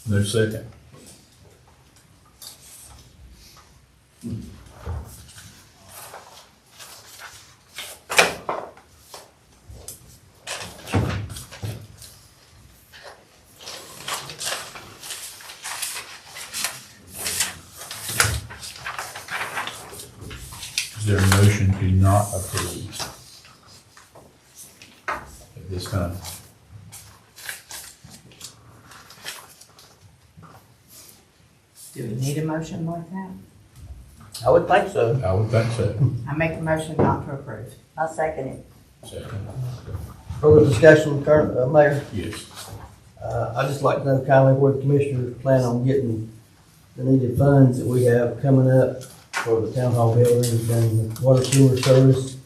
No second. Is there a motion to not approve at this time? Do we need a motion like that? I would think so. I would think so. I make a motion not to approve. I'll second it. Second. Further discussion, current, Mayor? Yes. I'd just like to know kindly where the commissioners plan on getting the needed funds that we have coming up for the town hall buildings and the water sewer service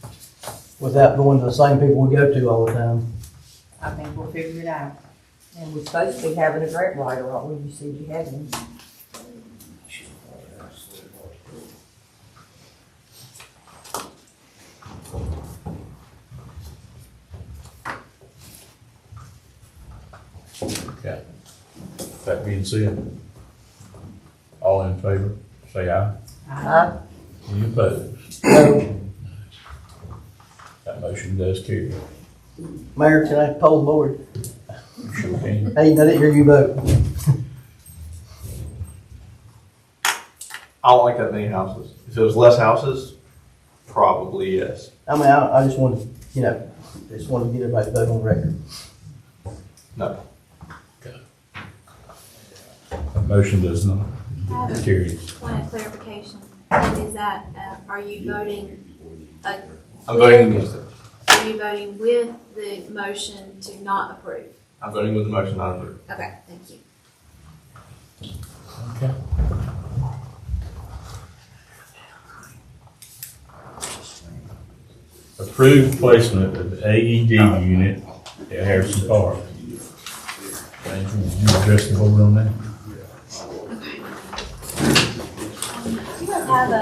without going to the same people we go to all the time. I think we'll figure it out. And we're supposed to be having a grant writer, aren't we? You said you had one. Okay. That being said, all in favor, say aye. Aye. Any opposed? No. That motion does carry. Mayor, can I poll the board? Sure can. Hey, I didn't hear you vote. I don't like that many houses. If it was less houses, probably yes. I mean, I just want to, just want to get everybody vote on record. No. That motion does not carry. Point of clarification, is that, are you voting? I'm voting against it. Are you voting with the motion to not approve? I'm voting with the motion not approved. Okay, thank you. Okay. Approved placement of AED unit at Harrison Park. Thank you. You address the board on that? You guys have a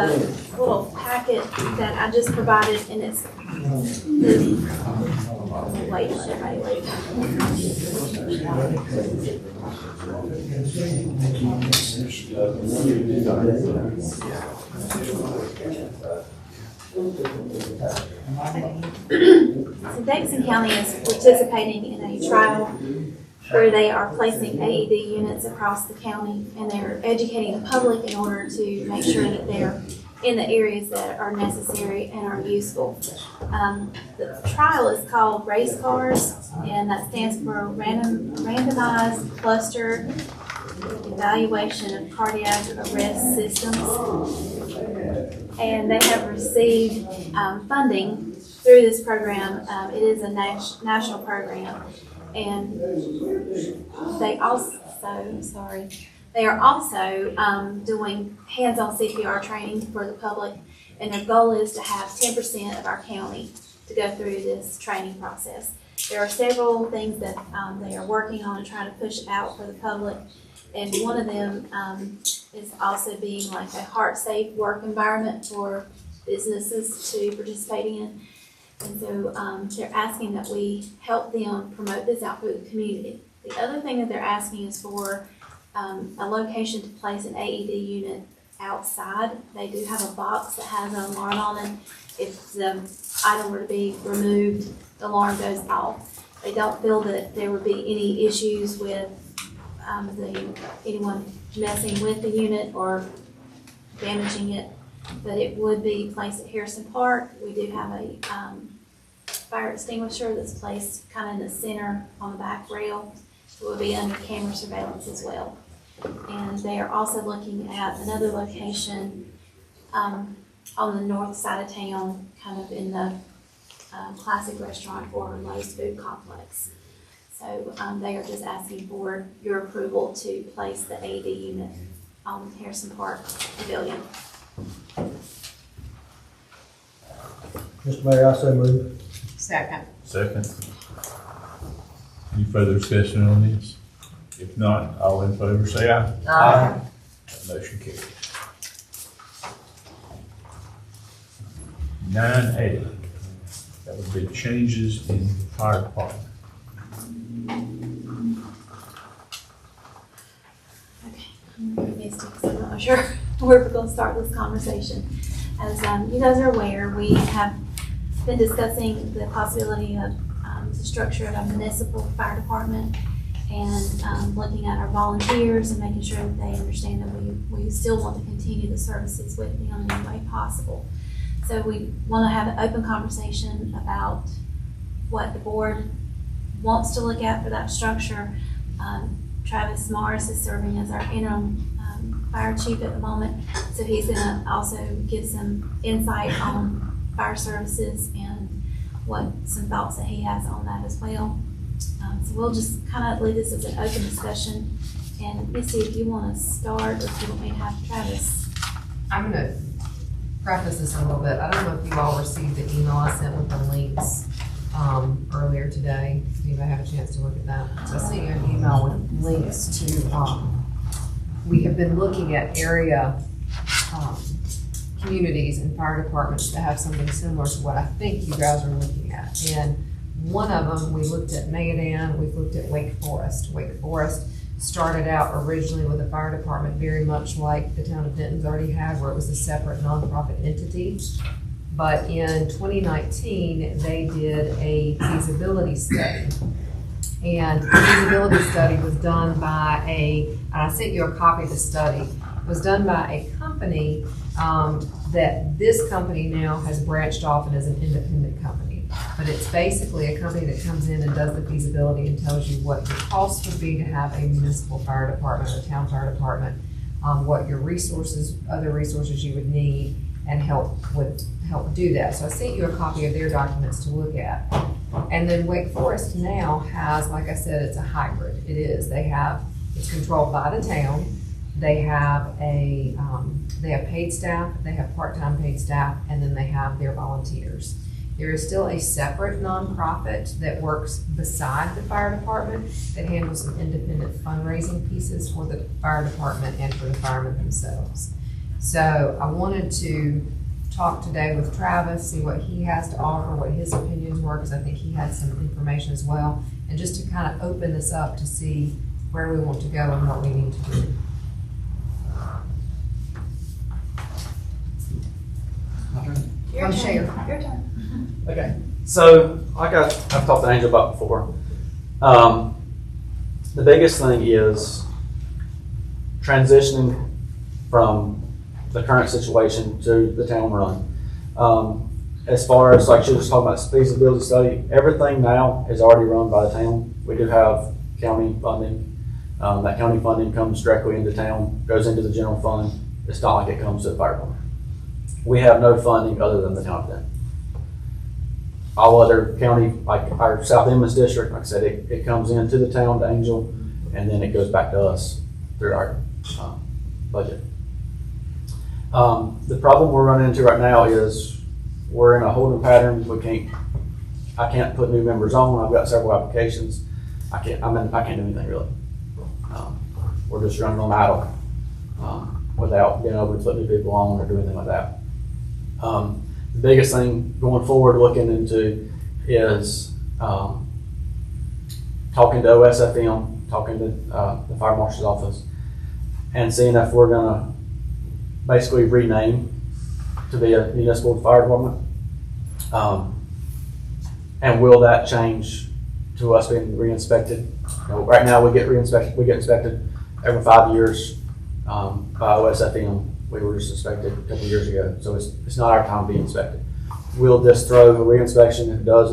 little packet that I just provided, and it's wait, everybody So Davidson County is participating in a trial where they are placing AED units across the county, and they're educating the public in order to make sure that they're in the areas that are necessary and are useful. The trial is called Race Cars, and that stands for Randomized Cluster Evaluation of Cardiac Arrest Systems. And they have received funding through this program. It is a national program. And they are also doing hands-on CPR training for the public, and their goal is to have 10% of our county to go through this training process. There are several things that they are working on and trying to push out for the public, and one of them is also being like a heart-safe work environment for businesses to participate in. And so they're asking that we help them promote this out through the community. The other thing that they're asking is for a location to place an AED unit outside. They do have a box that has an alarm on it. If the item were to be removed, the alarm goes off. They don't feel that there would be any issues with anyone messing with the unit or damaging it. but it would be placed at Harrison Park. We do have a fire extinguisher that's placed kind of in the center on the back rail. It will be under camera surveillance as well. And they are also looking at another location on the north side of town, kind of in the classic restaurant or Lowe's food complex. So they are just asking for your approval to place the AD unit on Harrison Park Pavilion. Mr. Mayor, I so move. Second. Second. Any further discussion on this? If not, all in favor say aye. Aye. That motion carries. 9A, that would be changes in the fire department. Okay, I'm going to miss it because I'm not sure where we're going to start this conversation. As you guys are aware, we have been discussing the possibility of the structure of a municipal fire department and looking at our volunteers and making sure that they understand that we still want to continue the services with them in any way possible. So we want to have an open conversation about what the board wants to look at for that structure. Travis Morris is serving as our interim fire chief at the moment, so he's going to also give some insight on fire services and some thoughts that he has on that as well. So we'll just kind of leave this as an open discussion, and Missy, if you want to start, or if you want me to have Travis. I'm gonna preface this a little bit. I don't know if you all received the email I sent with the links earlier today. Did anybody have a chance to look at that? So I sent you an email with links to, we have been looking at area communities and fire departments that have something similar to what I think you guys are looking at. And one of them, we looked at Mayodan, we've looked at Wake Forest. Wake Forest started out originally with a fire department very much like the town of Denton's already had, where it was a separate nonprofit entity. But in 2019, they did a feasibility study. And the feasibility study was done by and I sent you a copy of the study, was done by a company that this company now has branched off and is an independent company. But it's basically a company that comes in and does the feasibility and tells you what your cost would be to have a municipal fire department or town fire department, what your other resources you would need, and help do that. So I sent you a copy of their documents to look at. And then Wake Forest now has, like I said, it's a hybrid. It is. It's controlled by the town. They have paid staff, they have part-time paid staff, and then they have their volunteers. There is still a separate nonprofit that works beside the fire department that handles some independent fundraising pieces for the fire department and for the firemen themselves. So I wanted to talk today with Travis, see what he has to offer, what his opinions were, because I think he had some information as well, and just to kind of open this up to see where we want to go and what we need to do. Your turn. Your turn. Okay, so like I've talked to Angel about before, the biggest thing is transitioning from the current situation to the town run. As far as, like she was talking about feasibility study, everything now is already run by the town. We do have county funding. That county funding comes directly into town, goes into the general fund. It's not like it comes to the fire department. We have no funding other than the town of Denton. All other county, like our South Emmons district, like I said, it comes into the town to Angel, and then it goes back to us through our budget. The problem we're running into right now is we're in a holding pattern. I can't put new members on. I've got several applications. I can't do anything really. We're just running on idle without being able to put new people on or do anything like that. The biggest thing going forward looking into is talking to OSFM, talking to the fire marshal's office, and seeing if we're gonna basically rename to be a municipal fire department. And will that change to us being re-inspected? Right now we get inspected every 5 years by OSFM We were just inspected a couple of years ago, so it's not our time to be inspected. We'll just throw a re-inspection. If it does,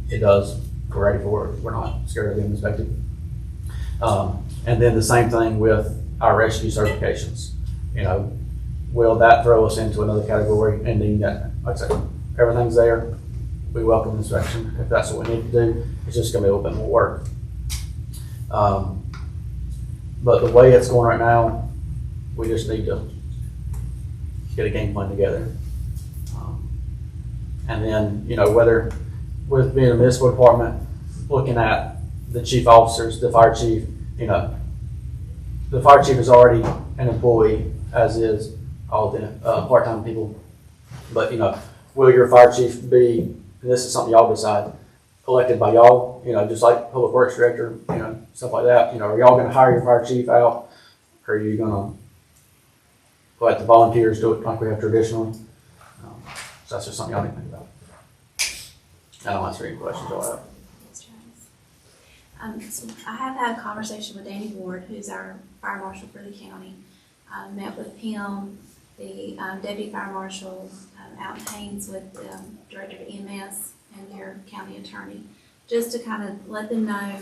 it does. We're ready for it. We're not scared of being inspected. And then the same thing with our rescue certifications. You know, will that throw us into another category? And then, like I said, everything's there. We welcome inspection if that's what we need to do. It's just going to be a little bit more work. But the way it's going right now, we just need to get a game plan together. And then, you know, whether with being a municipal department, looking at the chief officers, the fire chief, you know, the fire chief is already an employee, as is all the part-time people. But, you know, will your fire chief be, and this is something y'all decide, elected by y'all, you know, just like public works director, you know, stuff like that. You know, are y'all going to hire your fire chief out, or are you going to let the volunteers do it like we have traditionally? So that's just something y'all need to think about. I don't answer any questions y'all have. So I have had a conversation with Danny Ward, who's our fire marshal for the county. Met with him, the deputy fire marshal out in Haynes with the director of EMS and their county attorney, just to kind of let them know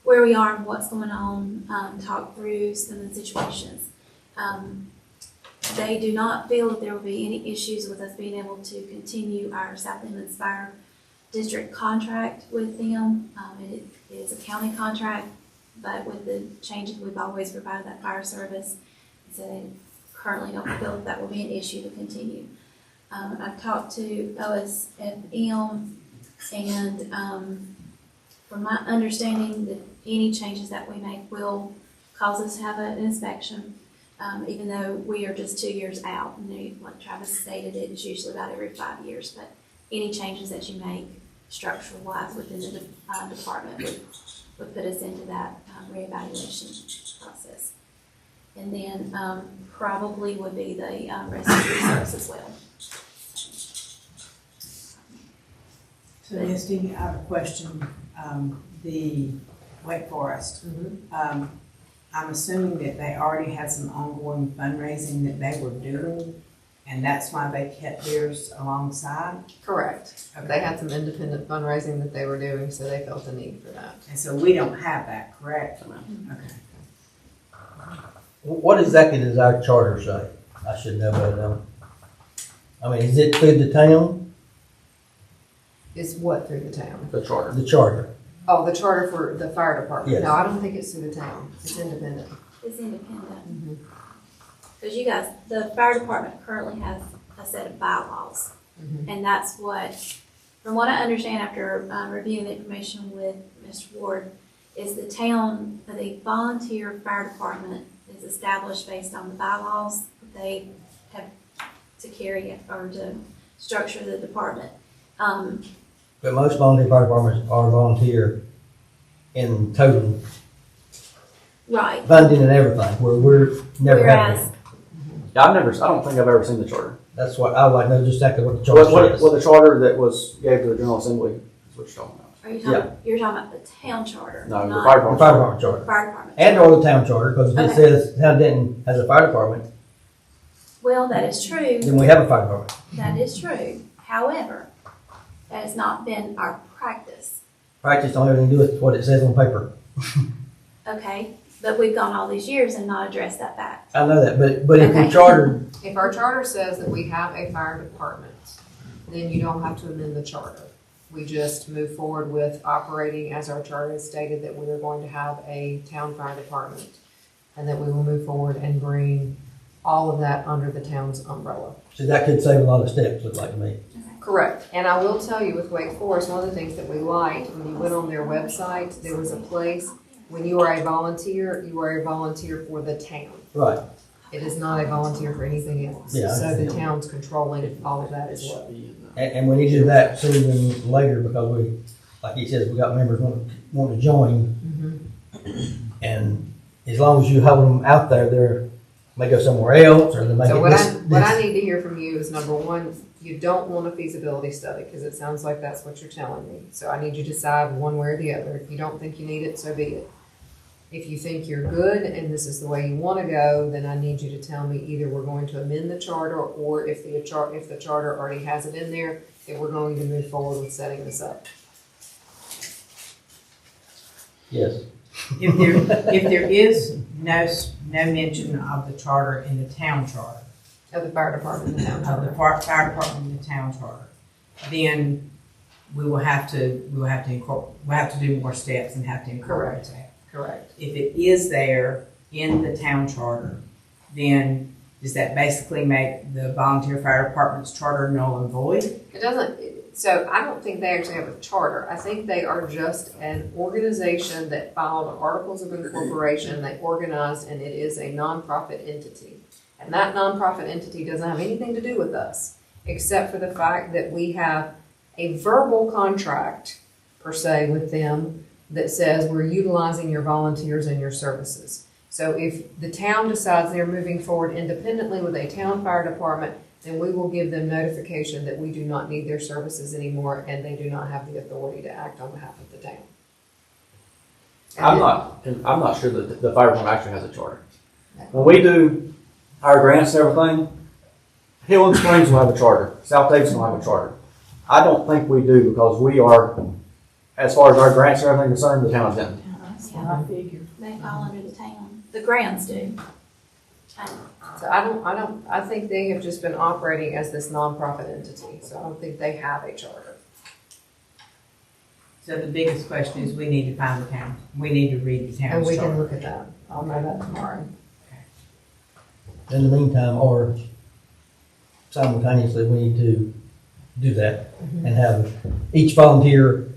where we are and what's going on, talk through some of the situations. They do not feel that there will be any issues with us being able to continue our South Inland Fire District contract with them. It is a county contract, but with the changes, we've always provided that fire service. So they currently don't feel that will be an issue to continue. I've talked to OSFM, and from my understanding, that any changes that we make will cause us to have an inspection, even though we are just 2 years out. And like Travis stated, it's usually about every 5 years, but any changes that you make structural wise within the department would put us into that reevaluation process. And then probably would be the rescue service as well. So Misty, I have a question. The Wake Forest, I'm assuming that they already had some ongoing fundraising that they were doing, and that's why they kept theirs alongside? Correct. Okay. They had some independent fundraising that they were doing, so they felt the need for that. And so we don't have that, correct? Okay. What exactly does our charter say? I should know better than. I mean, is it through the town? Is what through the town? The charter. The charter. Oh, the charter for the fire department? Yes. No, I don't think it's through the town. It's independent. It's independent. Because you guys, the fire department currently has a set of bylaws. And that's what, from what I understand after reviewing the information with Mr. Ward, is the town, the volunteer fire department is established based on the bylaws that they have to carry or to structure the department. But most volunteer fire departments are volunteer in total Right. funding and everything, where we're never had Whereas, that. Yeah, I don't think I've ever seen the charter. That's what I would like to know, just exactly what the charter says. What the charter that was gave to the General Assembly is what you're talking about. are you talking, you're talking about the town charter? No, the not fire The department. fire department charter. Fire department. And or the town charter, because if it Okay. says town Denton has a fire department, Well, that is true. then we have a fire department. That is true. However, that has not been our practice. Practice don't have anything to do with what it says on paper. Okay, but we've gone all these years and not addressed that fact. I know that, but if Okay. we chartered, If our charter says that we have a fire department, then you don't have to amend the charter. We just move forward with operating as our charter has stated that we are going to have a town fire department. And that we will move forward and bring all of that under the town's umbrella. so that could save a lot of steps, look like to me. Correct. And I will tell you with Wake Forest, one of the things that we liked, when you went on their website, there was a place, when you are a volunteer for the town. Right. It is not a volunteer for anything else. Yeah, I So the understand. town's controlling all of that as well. And we need to do that sooner than later, because we, like he says, we got members want to join. And as long as you hold them out there, they may go somewhere else, or they may So get what I need to hear from you is, number one, you don't want a feasibility study, because it sounds like that's what you're telling me. So I need you to decide one way or the other. If you don't think you need it, so be it. If you think you're good and this is the way you want to go, then I need you to tell me either we're going to amend the charter, or if the charter already has it in there, that we're going to move forward with setting this up. Yes. If there is no mention of the charter in the town charter, Of the fire department in the town of charter. the fire department in the town charter, then we will have to do more steps and have to incorporate that. Correct. If it is there in the town charter, then does that basically make the volunteer fire department's charter null and void? It doesn't, so I don't think they actually have a charter. I think they are just an organization that filed articles of incorporation, they organized, and it is a nonprofit entity. And that nonprofit entity doesn't have anything to do with us, except for the fact that we have a verbal contract, per se, with them that says we're utilizing your volunteers and your services. So if the town decides they're moving forward independently with a town fire department, then we will give them notification that we do not need their services anymore and they do not have the authority to act on behalf of the town. I'm not sure that the fire department actually has a charter. When we do our grants and everything, Hill and Springs will have a charter, South Davidson will have a charter. I don't think we do, because we are, as far as our grants and everything concerned, the town of Denton. Yeah, they fall under the town. The grounds do. So I think they have just been operating as this nonprofit entity, so I don't think they have a charter. So the biggest question is we need to find the town. We need to read the town's And we charter. can look at that. I'll know that tomorrow. In the meantime, or simultaneously, we need to do that and have each volunteer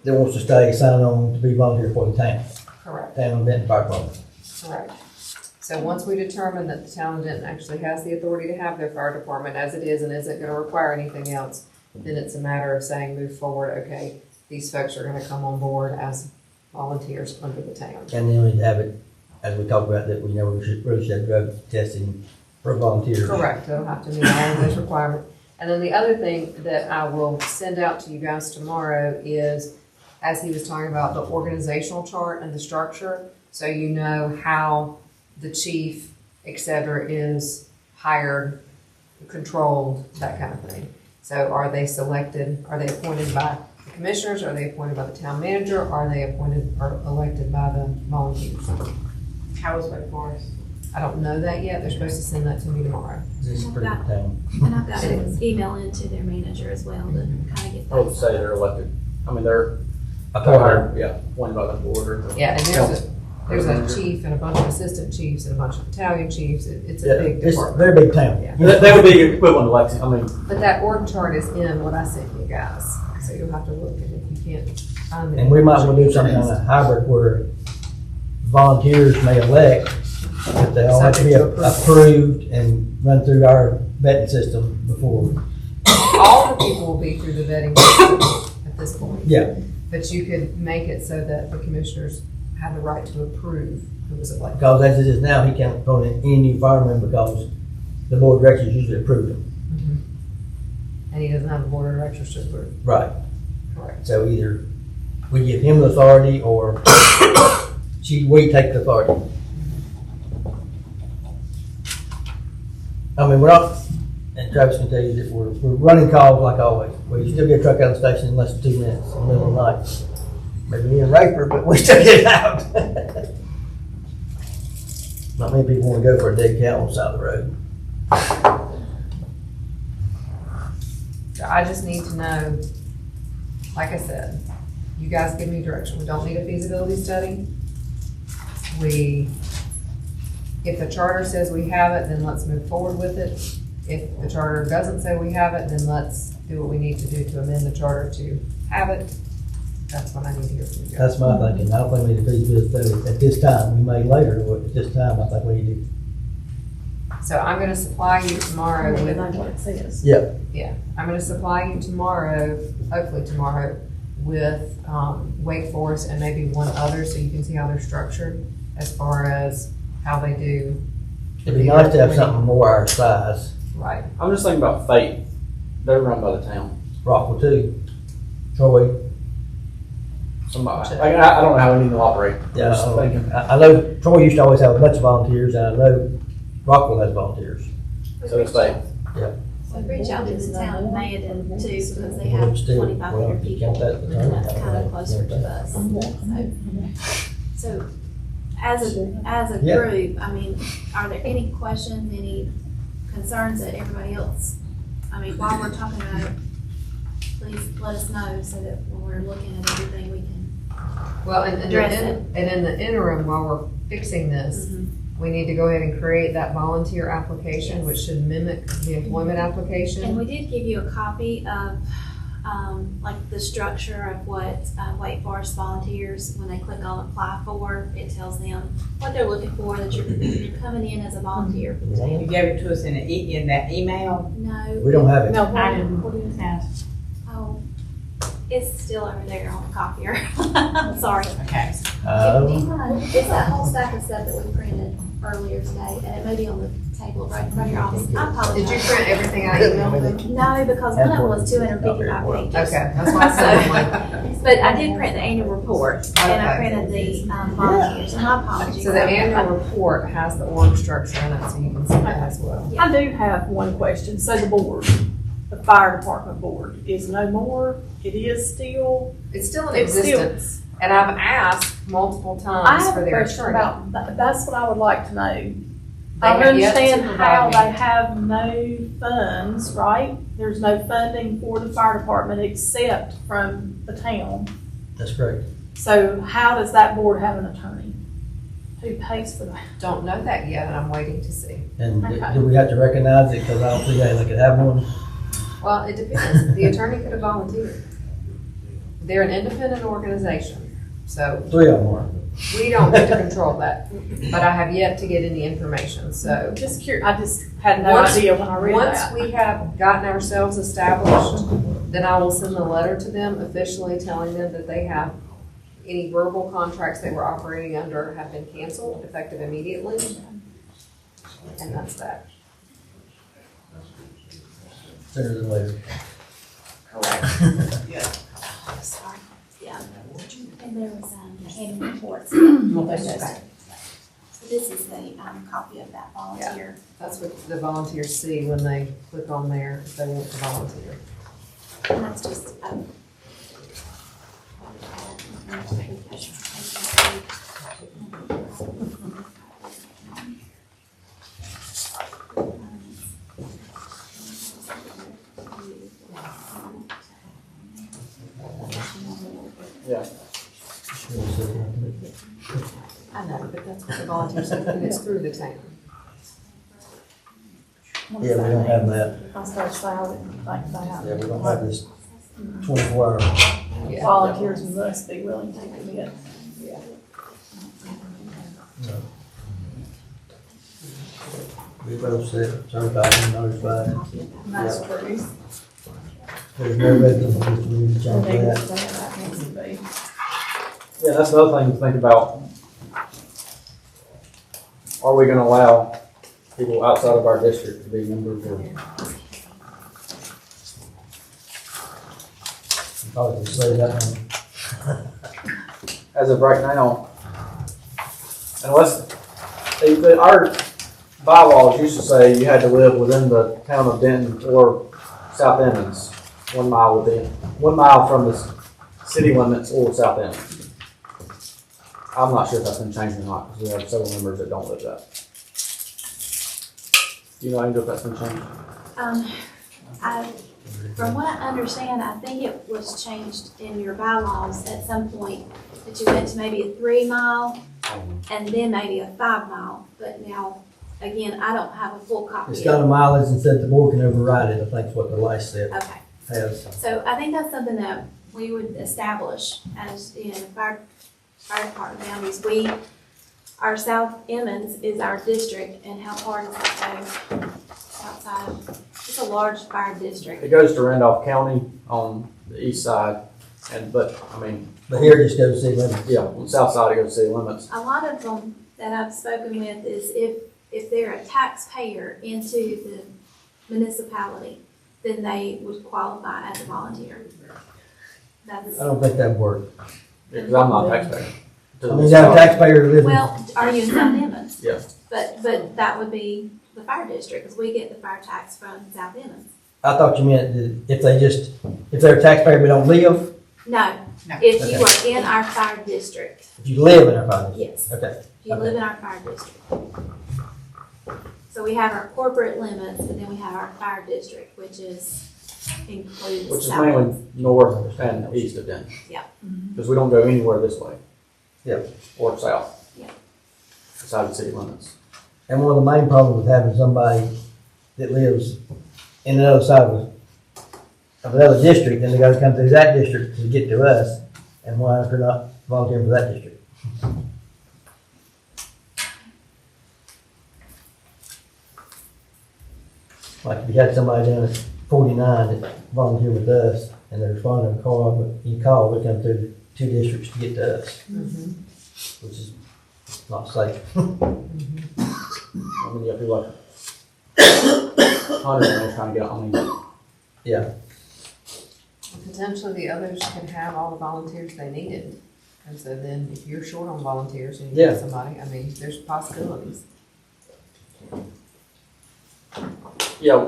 that wants to stay sign on to be volunteer for the town. Correct. Town of Denton Fire Department. Correct. So once we determine that the town of Denton actually has the authority to have their fire department as it is and isn't gonna require anything else, then it's a matter of saying, move forward, okay, these folks are gonna come on board as volunteers under the town. And then we have it, as we talked about, that we know we should have drug testing for volunteers. Correct, they'll have to meet all of those requirements. And then the other thing that I will send out to you guys tomorrow is, as he was talking about, the organizational chart and the structure, so you know how the chief, et cetera, is hired, controlled, that kind of thing. So are they selected, are they appointed by the commissioners, are they appointed by the town manager, are they appointed or elected by the volunteers? How is Wake Forest? I don't know that yet, they're supposed to send that to me tomorrow. This is pretty good town. And I've got an email into their manager as well to kind of get I would that. say they're elected. I mean, they're Appointed. appointed by the board. Or the Yeah, and council. there's a chief and a bunch of assistant chiefs and a bunch of battalion chiefs. It's Yeah, a big it's a department. very big town. Yeah. They would be equivalent to Lexington. I mean, But that org chart is in what I sent you guys, so you'll have to look, and if you can't find it. And we might want to do some kind of hybrid where volunteers may elect, but they all have to be Subject to approval. approved and run through our vetting system before. All the people will be through the vetting system at this point. Yeah. But you could make it so that the commissioners have the right to approve who was elected. Because as it is now, he can't appoint any new fireman because the board of directors usually approve him. And he doesn't have a board of directors to approve. Right. Correct. So either we give him the authority or we take the authority. I mean, we're not, and Travis can tell you that we're running calls like always. We still get a truck out of the station in less than 2 minutes in the middle of the night. Maybe in Raper, but we still get it out. Not many people want to go for a dead cow on the side of the road. So I just need to know, like I said, you guys give me direction. We don't need a feasibility study. If the charter says we have it, then let's move forward with it. If the charter doesn't say we have it, then let's do what we need to do to amend the charter to have it. That's what I need to hear from you guys. That's my thinking. I don't think we need a feasibility study at this time. We may later, but at this time, I think we need to. So I'm gonna supply you tomorrow with. Yeah. Yeah, I'm gonna supply you tomorrow, hopefully tomorrow, with Wake Forest and maybe one other, so you can see how they're structured as far as how they do. It'd be nice to have something more our size. Right. I'm just thinking about Fate. They're run by the town. Rockville too. Troy. I I don't know how any of them operate. Yeah, Just thinking. I know Troy used to always have a bunch of volunteers, and I know Rockville has volunteers. So it's like, Yeah. So reach out to the town of Amended too, because they have Still, 2,500 you count people, that and as a that's town, kind of right? closer to us. So, as a Yeah. group, I mean, are there any questions, any concerns that everybody else, I mean, while we're talking about it, please let us know so that when we're looking at everything, we can Well, and address it. and in the interim, while we're fixing this, we need to go ahead and create that volunteer application, which should mimic the employment application. And we did give you a copy of, like the structure of what Wake Forest volunteers, when they click on apply for, it tells them what they're looking for, that you're coming in as a volunteer for the You town. gave it to us in that email? No. We don't have it. No, I didn't. what is that? Oh, it's still over there on the copier. I'm sorry. Okay. It's that whole stack of stuff that we printed earlier today, and it may be on the table right in front of your office. I apologize. Did you print everything I emailed them? No, because one of them was 255 pages. Okay, that's why I said, I'm like, But I did print the annual report, and I printed the volunteers, and my apologies. so the annual report has the org structure in it, so you can see that as well. I do have one question. So the board, the fire department board, is no more? It is still? It's still in It's still- existence, and I've asked multiple I times have for a their question attorney. about, that's what I would like to know. They I have yet to understand provide how me. they have no funds, right? There's no funding for the fire department except from the town. That's correct. So how does that board have an attorney? Who pays for that? Don't know that yet, and I'm waiting to see. And Okay. do we have to recognize it? Because I don't think they could have one. Well, it depends. The attorney could have volunteered. They're an independent organization, so 3 of them are. we don't get to control that. But I have yet to get any information, so. Just curious, I just had no Once- idea when I read Once that. we have gotten ourselves established, then I will send a letter to them officially telling them that they have any verbal contracts they were operating under have been canceled, effective immediately. And that's that. Sooner than later. Correct. Sorry, yeah. And there was, annual reports. So this is the, copy of that volunteer. That's what the volunteers see when they click on there, if they want to volunteer. And that's just, yeah. I know, but that's what the volunteers say, and it's through the town. Yeah, we don't have that. I started saying, like that. Yeah, we don't have this 24 hour. Yeah. Volunteers must be willing to commit. We both said certified and notified. That's true. There's no reason for us to change I think that. that needs to be. Yeah, that's another thing to think about. Are we gonna allow people outside of our district to be members or? Probably could say that one. As of right now, unless, our bylaws used to say you had to live within the town of Denton or South Emmons, 1 mile within, 1 mile from the city limits or South Emmons. I'm not sure if that's been changed or not, because we have several members that don't live that. Do you know, Angel, if that's been changed? From what I understand, I think it was changed in your bylaws at some point, that you went to maybe a 3 mile and then maybe a 5 mile, but now, again, I don't have a full copy. It's got a mileage and said the board can override it, I think is what the license said. Okay. Has. So I think that's something that we would establish as, fire department boundaries. Our South Emmons is our district, and how far does that go outside? It's a large fire district. It goes to Randolph County on the east side, but here it just goes city limits. Yeah, on the south side it goes city limits. A lot of them that I've spoken with is if they're a taxpayer into the municipality, then they would qualify as a volunteer. I don't think that would work. Because I'm not a taxpayer. I mean, you got a taxpayer living. Well, are you in South Emmons? Yeah. But that would be the fire district, because we get the fire tax from South Emmons. I thought you meant that if they're a taxpayer but don't live, No, No. if you Okay. are in our fire district, if you live in our fire district. yes, Okay. if you live in our fire district. So we have our corporate limits, and then we have our fire district, which includes Which is South mainly Emmons. north and east of Denton. Yeah. Because we don't go anywhere this way. Yeah. Or south. Yeah. Outside the city limits. And one of the main problems with having somebody that lives in the other side of another district, then they gotta come through that district to get to us, and why if they're not volunteering for that district? Like if you had somebody down at 49 that volunteered with us, and they're responding to a call, but you call, they come through the two districts to get to us, which is not safe. I mean, you have people like 100 and they're trying to get, I mean. Yeah. Potentially the others could have all the volunteers they needed. And so then if you're short on volunteers and you Yeah. need somebody, I mean, there's possibilities. Yeah,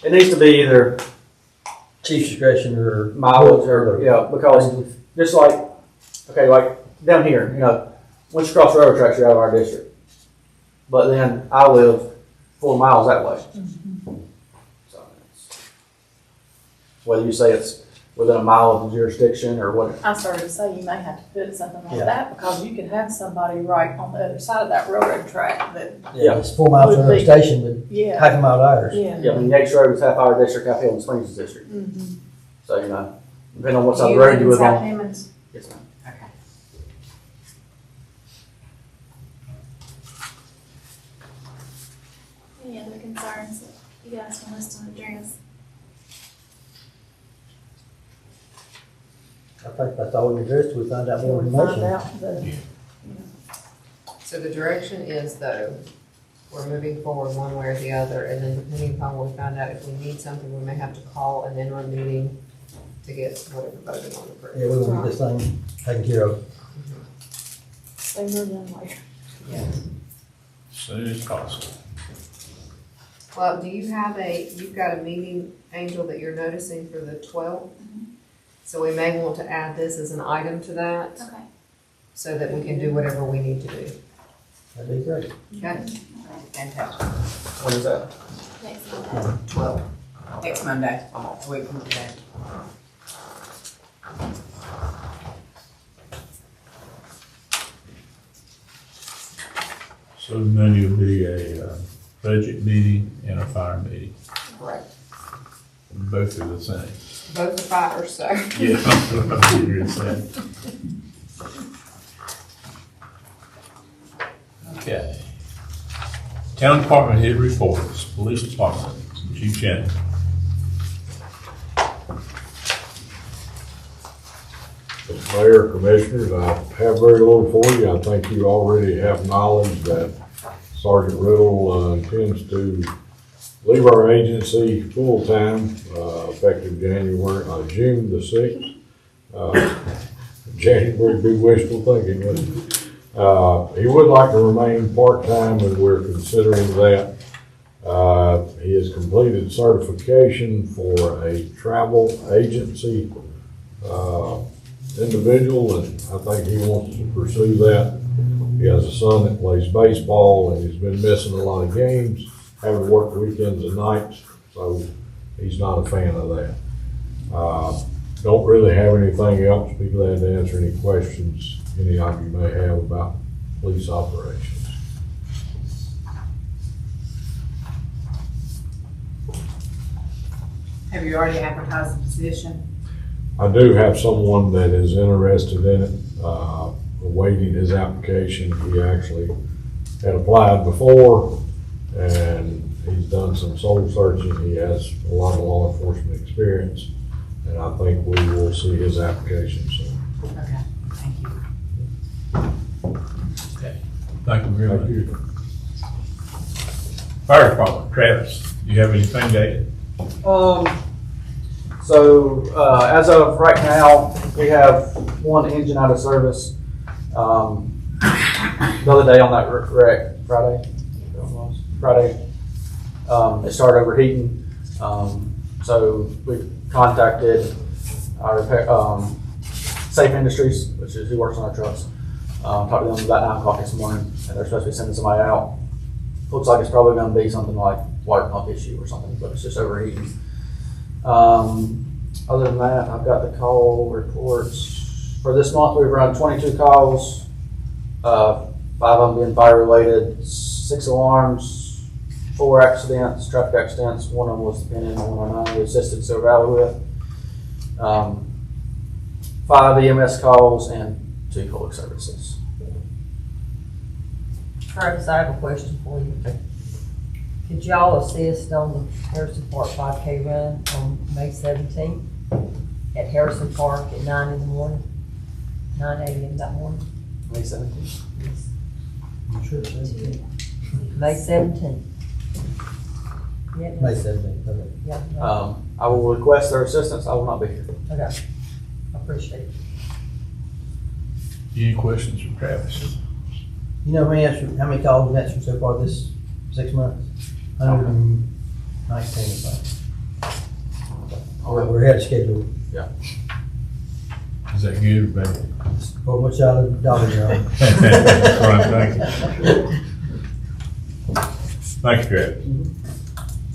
it needs to be either Chief's discretion or mileage or, yeah, because just like, okay, like down here, you know, once you cross railroad tracks, you're out of our district. But then I live 4 miles that way. So whether you say it's within a mile of the jurisdiction or what. I started to say you may have to put something like Yeah. that, because you could have somebody right on the other side of that railroad track that. Yeah, it's 4 miles from would our be- station, but Yeah. half a mile to ours. Yeah. Yeah, I mean, Yates Road is half our district, half Hill and Springs district. Mhm. So, you know, depending on what side of You the road live you in live South on. Emmons? Yes, ma'am. Okay. Any other concerns that you guys want us to address? I think that's all we addressed, we find out more Can we find information. out the, So the direction is though, we're moving forward one way or the other, and then depending upon what we find out, if we need something, we may have to call and then run a meeting to get whatever voted on approved. Yeah, we will get this thing taken care of. sooner than later? Yeah. Soon as possible. Well, do you have you've got a meeting, Angel, that you're noticing for the 12th? So we may want to add this as an item to that, Okay. so that we can do whatever we need to do. That'd be great. Okay? Fantastic. What is that? Next Monday. 12, next Monday, a week from today. So Monday will be a budget meeting and a fire meeting. Correct. Both are the same. Both are fires, so. Yeah. You're the same. Okay. Town department head reports, police department, Chief Shannon. Mayor, Commissioners, I have very little for you. I think you already have knowledge that Sergeant Riddle intends to leave our agency full-time, effective June the 6th. January would be wishful thinking, wouldn't it? He would like to remain part-time, and we're considering that. He has completed certification for a travel agency individual, and I think he wants to pursue that. He has a son that plays baseball, and he's been missing a lot of games, having worked weekends and nights, so he's not a fan of that. Don't really have anything else. Be glad to answer any questions any of you may have about police operations. Have you already advertised the position? I do have someone that is interested in it, awaiting his application. He actually had applied before, and he's done some soul searching. He has a lot of law enforcement experience, and I think we will see his application soon. Okay, thank you. Okay. Thank you very much. Thank you. Fire department, Travis, do you have anything to add? So, as of right now, we have one engine out of service. The other day on that wreck, Friday, it started overheating. So we contacted our repair, Safe Industries, which is who works on our trucks. Talked to them about 9 o'clock this morning, and they're supposed to be sending somebody out. Looks like it's probably going to be something like water pump issue or something, but it's just overheating. Other than that, I've got the call reports. For this month, we've run 22 calls, 5 of them being fire related, 6 alarms, 4 accidents, traffic accidents. One of them was the PIN 109 we assisted Silver Valley with. 5 EMS calls and 2 public services. Travis, I have a question for you. Could y'all assist on the Harrison Park 5K run on May 17th at Harrison Park at 9 in the morning, 9 a.m. that morning? May 17th? Yes. I'm sure it's 17. May 17th. Yeah, May 17th, okay. Yeah. I will request their assistance. I will not be here. Okay. I appreciate it. Any questions from Travis? You know how many calls we've answered so far this 6 months? 119, I think. We're ahead of schedule. Yeah. Is that good or bad? Pull much out of the dollar jar. That's what I'm thinking. Thank you, Travis.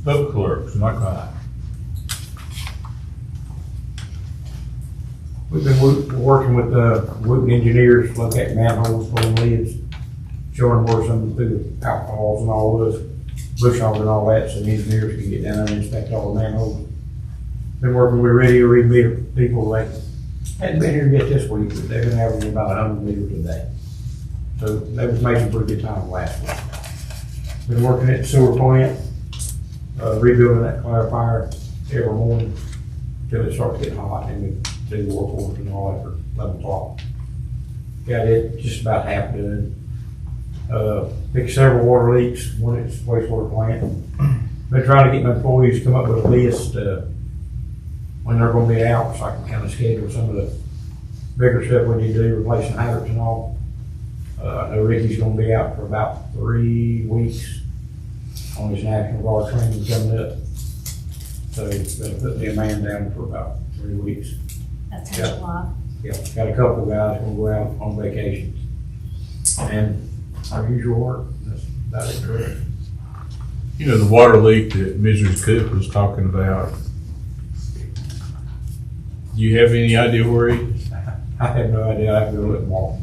Public clerks, Mike High. We've been working with Wood engineers, to look at manholes, pulling lids, showing where some through the outfalls and all those, bush hog and all that, so the engineers can get down there and inspect all the manholes. Been working with radio read meter people, they hadn't been here yet this week, but they've been averaging about 100 meters a day. So they was making pretty good time last week. Been working at the sewer plant, rebuilding that clarifier every morning till it starts getting hot, and we do the work orders and all that for 11 o'clock. Got it just about half done. Fixed several water leaks, one at the wastewater plant. Been trying to get my employees to come up with a list when they're gonna be out, so I can kind of schedule some of the bigger stuff we need to do, replacing hydrants and all. I know Ricky's gonna be out for about 3 weeks on his National Guard training coming up. So he's gonna put me a man down for about 3 weeks. That's July. Yeah, got a couple of guys gonna go out on vacation. And our usual work, that's about it, correct? You know, the water leak that Mrs. Cook was talking about, do you have any idea where he is? I have no idea, I have to go look tomorrow.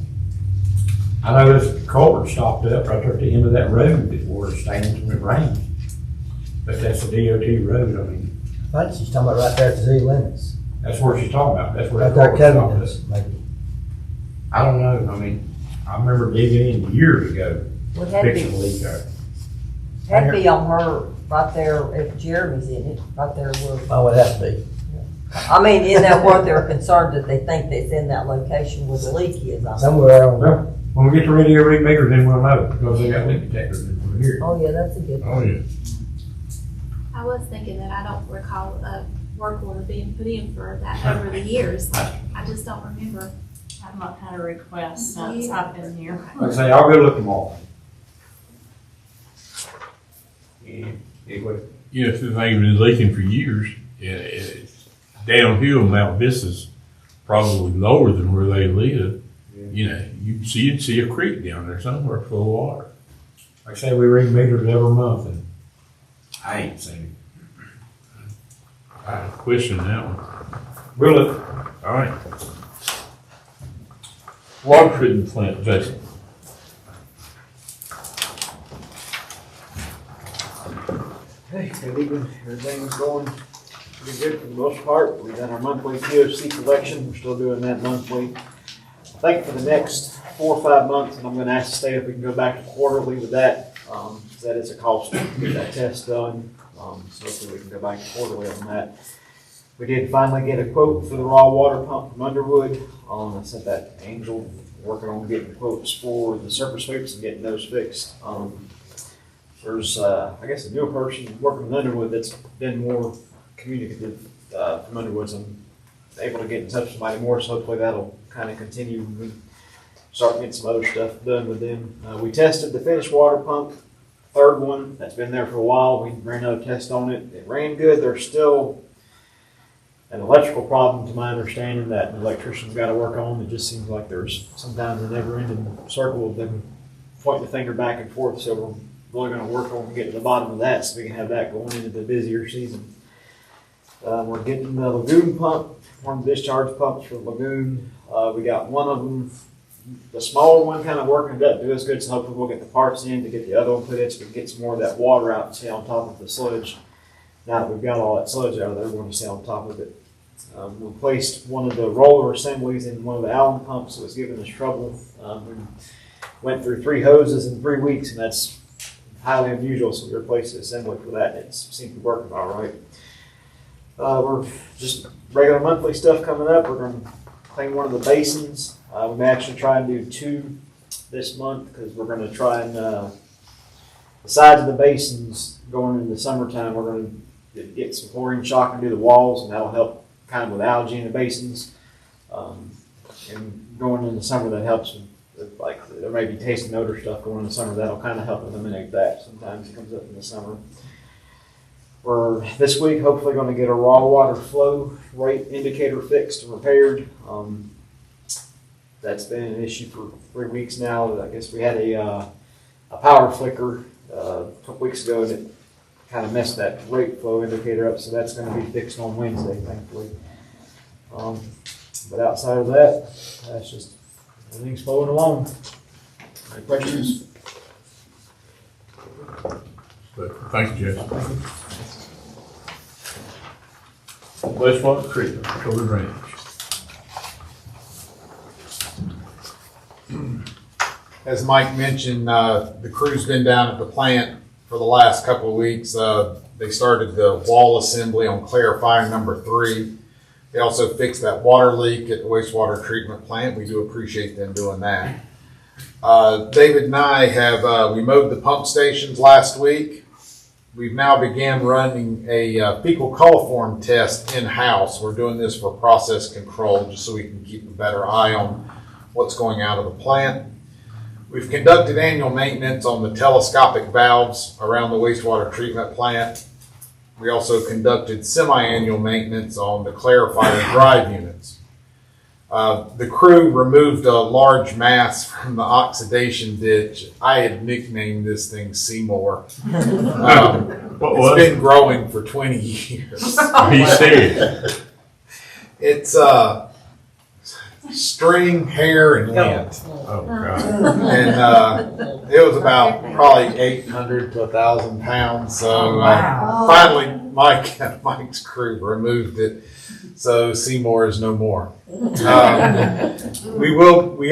I know this culvert stopped up right there at the end of that road that where it stands when it rains. But that's a DOT road, I mean. I think she's talking about right there at the city limits. That's where she's talking about, that's where Right that there, culvert stopped Covington's, up. maybe. I don't know, I mean, I remember digging in years ago, Well, it had to fixing the be, leak there. had to be on her, right there, if Jeremy's in it, right there where. Oh, it has to be. I mean, in that what they're concerned that they think that's in that location where the leak is. I mean. Somewhere on. Well, when we get the radio read meters, then we'll know, because they got leak detectors in here. Oh, yeah, that's a good Oh, one. yeah. I was thinking that I don't recall a work order being put in for that over the years. I just don't remember. I've not had a request since I've been here. Like I say, I'll go look tomorrow. Any questions? You know, if the thing's been leaking for years, it's downhill, Mount Vista's probably lower than where they live. You know, you'd see a creek down there somewhere full of water. Like I say, we read meters every month, and I ain't seen I question that one. it. We'll look. All right. Water treatment plant, Jason. Hey, good evening. Everything's going pretty good for the most part. We've done our monthly POC collection. We're still doing that monthly. I think for the next 4 or 5 months, and I'm going to ask the state if we can go back to quarterly with that. That is a cost to get that test done. So hopefully we can go back to quarterly on that. We did finally get a quote for the raw water pump from Underwood. I sent that to Angel, working on getting quotes for the surface hoops and getting those fixed. There's, I guess, a newer person working with Underwood that's been more communicative from Underwoods. I'm able to get in touch with somebody more, so hopefully that'll kind of continue. We start getting some other stuff done with them. We tested the finished water pump, third one that's been there for a while. We ran another test on it. It ran good. There's still an electrical problem, to my understanding, that the electrician's got to work on. It just seems like there's sometimes a never-ending circle of them pointing the finger back and forth. So we're really going to work on getting to the bottom of that, so we can have that going into the busier season. We're getting the lagoon pump, one of the discharge pumps for the lagoon. We got one of them, the smaller one, kind of working. It doesn't do as good, so hopefully we'll get the parts in to get the other one put in, so we can get some more of that water out and stay on top of the sludge. Now that we've got all that sludge out of there, we're going to stay on top of it. We placed one of the roller assemblies in one of the Allen pumps that was giving us trouble. We went through 3 hoses in 3 weeks, and that's highly unusual, so we replaced the assembly for that, and it seems to be working all right. We're just regular monthly stuff coming up. We're going to clean one of the basins. We may actually try and do 2 this month, because we're going to try and, the sides of the basins going into the summertime, we're going to get some chlorine shock and do the walls, and that'll help kind of with algae in the basins. And going into summer, that helps with, like, there may be taste and odor stuff going in the summer. That'll kind of help eliminate that. Sometimes it comes up in the summer. We're this week hopefully going to get a raw water flow rate indicator fixed and repaired. That's been an issue for 3 weeks now. I guess we had a power flicker a couple weeks ago, and it kind of messed that rate flow indicator up, so that's going to be fixed on Wednesday, thankfully. But outside of that, that's just everything's flowing along. Any questions? Thank you, Jeff. Wastewater treatment, Shorter Range. As Mike mentioned, the crew's been down at the plant for the last couple of weeks. They started the wall assembly on clarifier number 3. They also fixed that water leak at the wastewater treatment plant. We do appreciate them doing that. David and I we mowed the pump stations last week. We've now began running a fecal coliform test in-house. We're doing this for process control, just so we can keep a better eye on what's going out of the plant. We've conducted annual maintenance on the telescopic valves around the wastewater treatment plant. We also conducted semi-annual maintenance on the clarifier drive units. The crew removed a large mass from the oxidation ditch. I had nicknamed this thing Seymour. It's been growing for 20 years. Are you serious? It's string, hair, and lint. Oh, God. And it was about probably 800 to 1,000 pounds. So finally, Mike's crew removed it. So Seymour is no more. We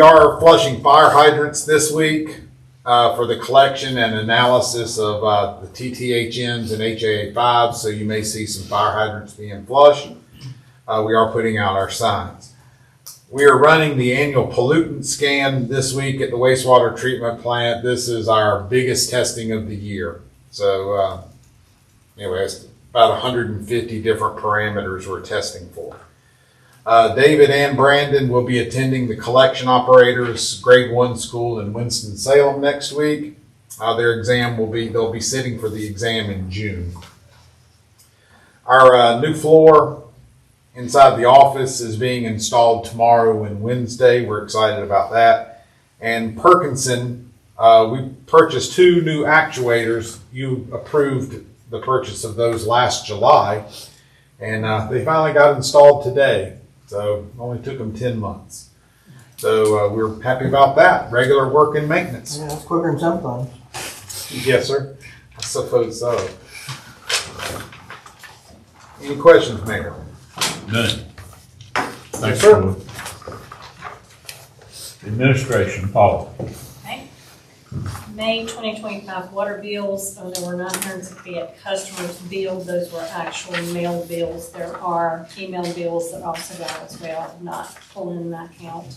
are flushing fire hydrants this week for the collection and analysis of the TTHNs and HAA5s. So you may see some fire hydrants being flushed. We are putting out our signs. We are running the annual pollutant scan this week at the wastewater treatment plant. This is our biggest testing of the year. So anyway, it's about 150 different parameters we're testing for. David and Brandon will be attending the collection operators grade 1 school in Winston-Salem next week. Their exam they'll be sitting for the exam in June. Our new floor inside the office is being installed tomorrow and Wednesday. We're excited about that. And Perkinson, we purchased 2 new actuators. You approved the purchase of those last July, and they finally got installed today. So it only took them 10 months. So we're happy about that. Regular work and maintenance. Yeah, it's quicker than sometimes. Yes, sir. I suppose so. Any questions, Mayor? None. Thanks, sir. Lord. Administration, Paul. Okay. May 2025 water bills, there were 968 customers billed. Those were actual mail bills. There are email bills that also go as well, not pulling in that count.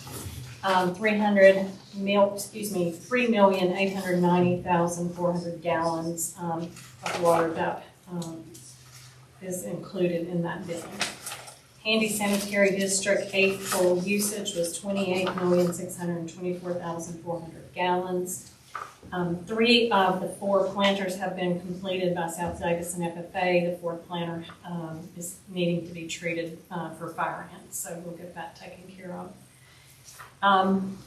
3,890,400 gallons of water that is included in that bill. Handy sanitary district April usage was 28,624,400 gallons. 3 of the 4 planters have been completed by South Davis and FFA. The 4th planter is needing to be treated for fire ants, so we'll get that taken care of.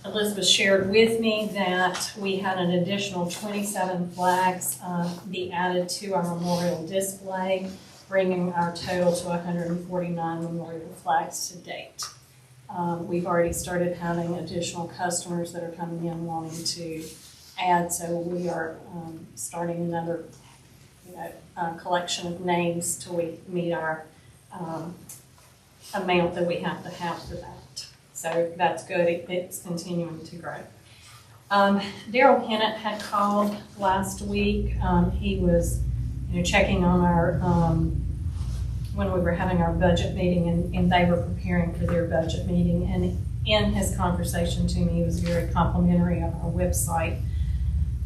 Elizabeth shared with me that we had an additional 27 flags be added to our memorial display, bringing our total to 149 memorial flags to date. We've already started having additional customers that are coming in wanting to add, so we are starting another collection of names till we meet our amount that we have to have for that. So that's good. It's continuing to grow. Daryl Kennett had called last week. He was checking on our when we were having our budget meeting, and they were preparing for their budget meeting. And in his conversation to me, he was very complimentary of our website,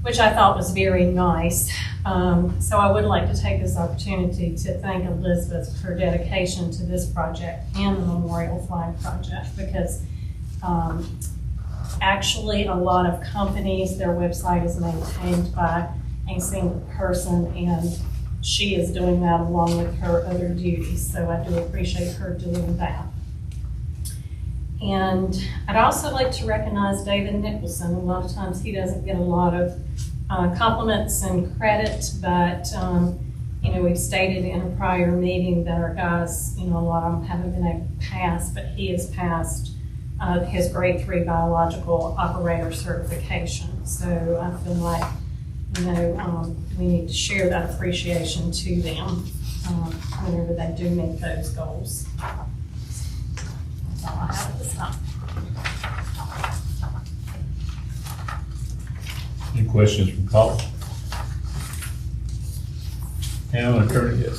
which I thought was very nice. So I would like to take this opportunity to thank Elizabeth for her dedication to this project and the Memorial Flag Project, because actually a lot of companies, their website is maintained by a single person, and she is doing that along with her other duties. So I do appreciate her doing that. And I'd also like to recognize David Nicholson. A lot of times he doesn't get a lot of compliments and credit, but we've stated in a prior meeting that our guys, a lot of them haven't been able to pass, but he has passed his grade 3 biological operator certification. So I feel like, we need to share that appreciation to them whenever they do meet those goals. That's all I have at this time. Any questions from college? And attorney, yes.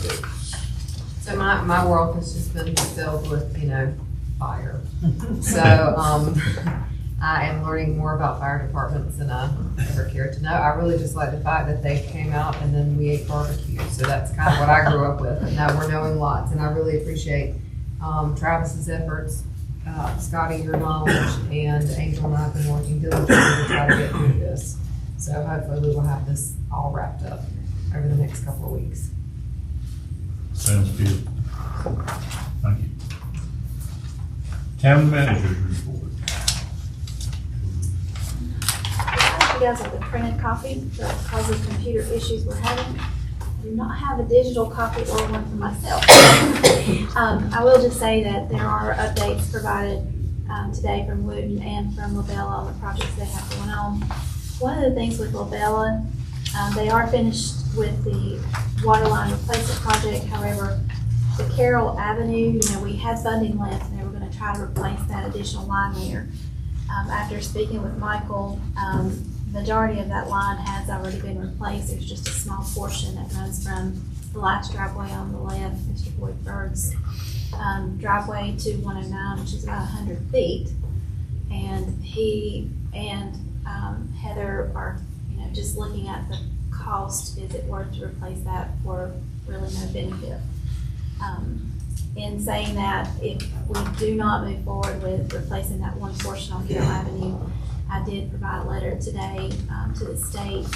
So my world has just been filled with, fire. So I am learning more about fire departments than I ever cared to know. I really just like the fact that they came out and then we ate barbecue. So that's kind of what I grew up with. And now we're knowing lots, and I really appreciate Travis's efforts, Scotty, your knowledge, and Angel and I have been working diligently to try to get through this. So hopefully we will have this all wrapped up over the next couple of weeks. Sounds good. Thank you. Town manager's report. You guys have the printed copy because of computer issues we're having. I do not have a digital copy or one for myself. I will just say that there are updates provided today from Wooten and from Labella on the projects they have going on. One of the things with Labella, they are finished with the water line replacement project. However, the Carroll Avenue, we had funding left and they were going to try to replace that additional line there. After speaking with Michael, majority of that line has already been replaced. There's just a small portion that runs from the last driveway on the left, Mr. Boyd Bird's driveway to 109, which is about 100 feet. And he and Heather are, just looking at the cost. Is it worth to replace that for really no benefit? In saying that, if we do not move forward with replacing that one portion on Carroll Avenue, I did provide a letter today to the state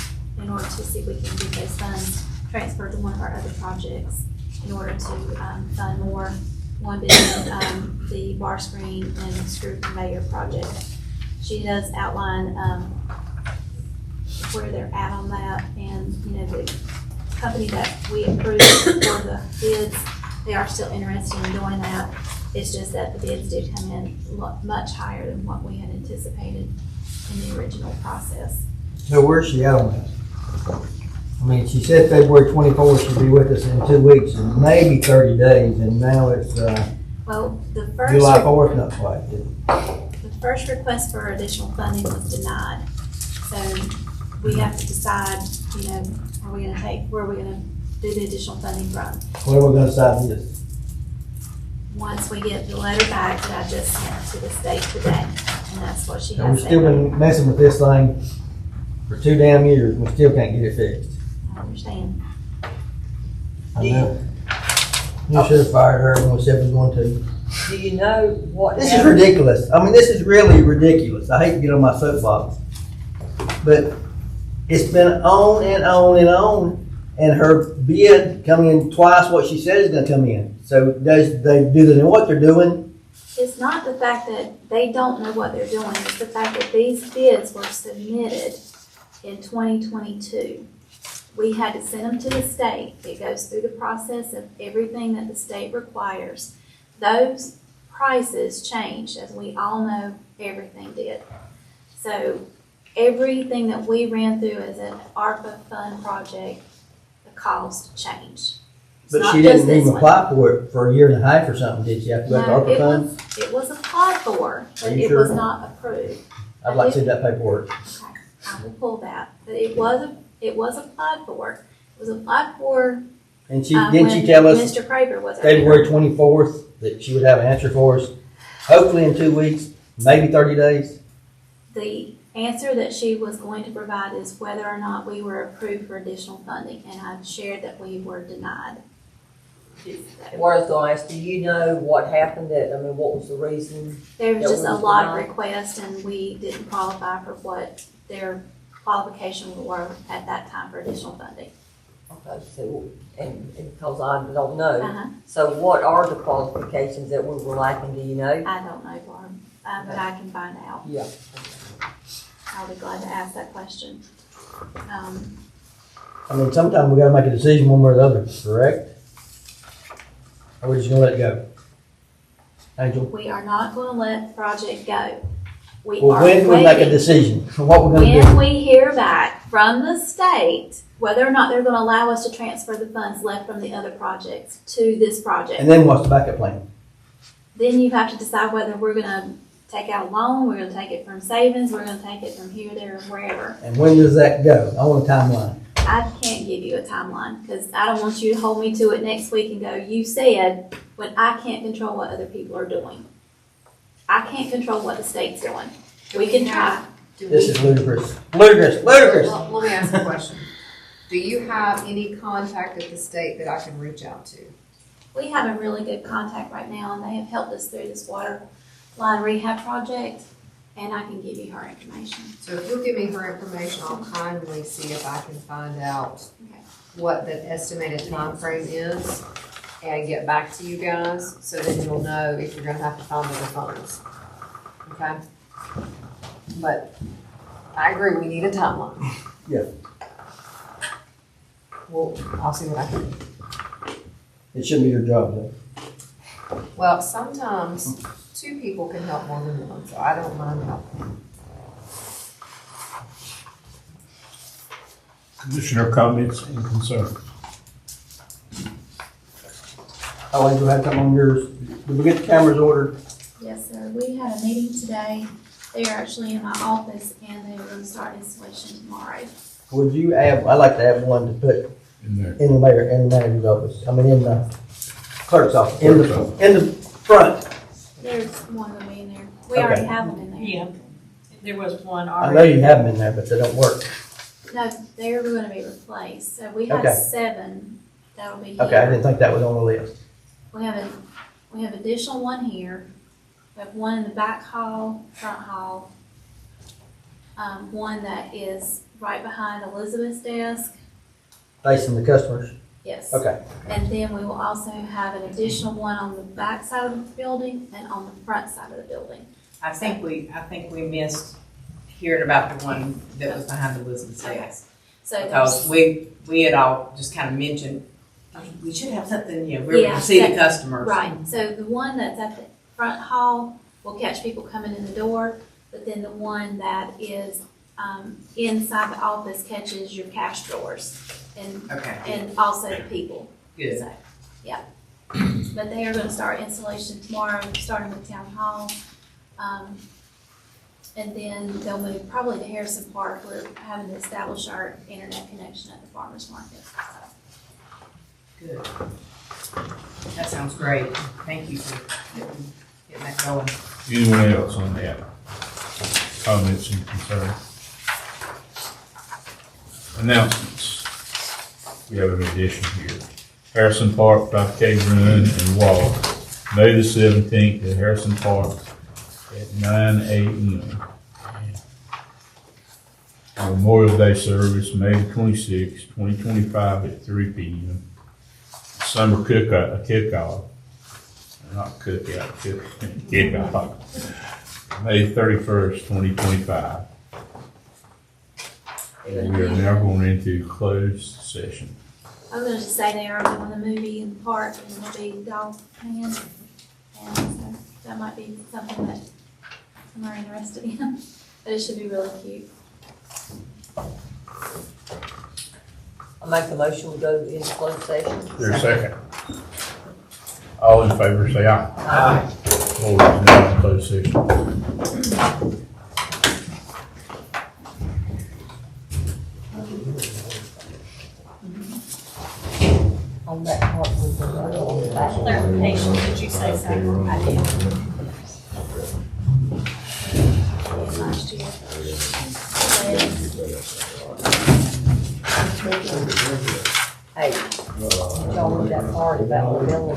in order to see if we can get those funds transferred to one of our other projects in order to fund more. One being the bar screen and screw conveyor project. She does outline where they're at on that, and the company that we approved for the bids, they are still interested in doing that. It's just that the bids did come in much higher than what we had anticipated in the original process. So where's she at on that? I mean, she said February 24th she'll be with us in 2 weeks and maybe 30 days, and now it's well, the first July 4th, not quite. The first request for additional funding was denied. So we have to decide, where are we going to do the additional funding from? When are we going to decide this? Once we get the letter back that I just sent to the state today, and that's what she has. We've still been messing with this thing for 2 damn years. We still can't get it fixed. I understand. I know. You should have fired her when we said we were going to. Do you know what? This is ridiculous. I mean, this is really ridiculous. I hate to get on my soapbox. But it's been on and on and on. And her bid coming in twice what she said is gonna come in. So do they know what they're doing? It's not the fact that they don't know what they're doing, it's the fact that these bids were submitted in 2022. We had to send them to the state. It goes through the process of everything that the state requires. Those prices changed, as we all know, everything did. So everything that we ran through as an ARPA fund project, the cost changed. It's But not she just didn't this even one. apply for it for a year and a half or something, did she? Have to go to No, ARPA funds? it was applied for, Are but you it sure? was not approved. I'd like to see that paperwork. Okay, I will pull that, but it was applied for. It was applied for, And didn't she tell us Mr. Craver was. February 24th that she would have an answer for us? Hopefully in 2 weeks, maybe 30 days. The answer that she was going to provide is whether or not we were approved for additional funding, and I shared that we were denied. What I was gonna ask, do you know what happened what was the reason? There was that just we a was lot of denied? requests, and we didn't qualify for what their qualifications were at that time for additional funding. Okay, so, and because I don't know, Uh-huh. so what are the qualifications that we were lacking, do you know? I don't know, Barb, but I can find out. Yeah. I'll be glad to ask that question. I mean, sometimes we gotta make a decision one way or the other, correct? Or we're just gonna let it go? Angel? We are not gonna let the project go. We Well, are when do we make a waiting. decision for what we're gonna When do? we hear back from the state, whether or not they're gonna allow us to transfer the funds left from the other projects to this project. And then what's the backup plan? Then you have to decide whether we're gonna take out a loan, we're gonna take it from savings, we're gonna take it from here, there, or wherever. And when does that go? I want a timeline. I can't give you a timeline, because I don't want you to hold me to it next week and go, you said, when I can't control what other people are doing. I can't control what the state's doing. We can try. This is ludicrous. Ludicrous, ludicrous. Well, let me ask a question. Do you have any contact at the state that I can reach out to? We have a really good contact right now, and they have helped us through this water line rehab project, and I can give you her information. So if you'll give me her information, I'll kindly see if I can find out Okay. what the estimated time frame is and get back to you guys, so then you'll know if you're gonna have to find other funds. Okay? But I agree, we need a timeline. Yeah. Well, I'll see what I can do. It shouldn't be your job, though. Well, sometimes two people can help more than one, so I don't mind helping. Commissioner comments and concerns? Oh, Angel had something on yours. Did we get the cameras ordered? Yes, sir. We had a meeting today. They are actually in my office, and they were gonna start installation tomorrow. Would you add, I'd like to have one to put In there. in the mayor, in the manager's office. I mean, in the clerk's office, in the front. There's one of them in there. We already Okay. have them in there. Yeah, there was one I already. know you have them in there, but they don't work. No, they're gonna be replaced. So we have Okay. 7 that'll be here. Okay, I didn't think that was on the list. We have additional one here. We have one in the back hall, front hall. One that is right behind Elizabeth's desk. Facing the customers. Yes. Okay. And then we will also have an additional one on the back side of the building and on the front side of the building. I think we missed hearing about the one that was behind Elizabeth's desk. So Because we had all just kind of mentioned, we should have something, we're Yeah, gonna see the that- customers. Right, so the one that's at the front hall will catch people coming in the door, but then the one that is inside the office catches your cash drawers and also the people. Good. So, yeah. But they are gonna start installation tomorrow, starting with town hall. And then they'll move probably to Harrison Park. We're having to establish our internet connection at the farmer's market. Good. That sounds great. Thank you for getting that going. Anyone else on that? Comments and concerns? Announcements. We have an addition here. Harrison Park, 5K run and walk, May the 17th at Harrison Park at 9 a.m. Memorial Day service, May the 26th, 2025 at 3 p.m. Summer kickoff, not cookout, kickoff, May 31st, 2025. And we are now going into closed session. I was gonna just say they are doing a movie in the park and it'll be dog hand. And so that might be something that some are interested in, but it should be really cute. I make the motion, we go into closed session. There's a second. All in favor, say aye. Aye. Board is now in closed session. On that part, we go right on the back. Clarification, did you say so? I did. Last year. Hey, y'all read that part about the building.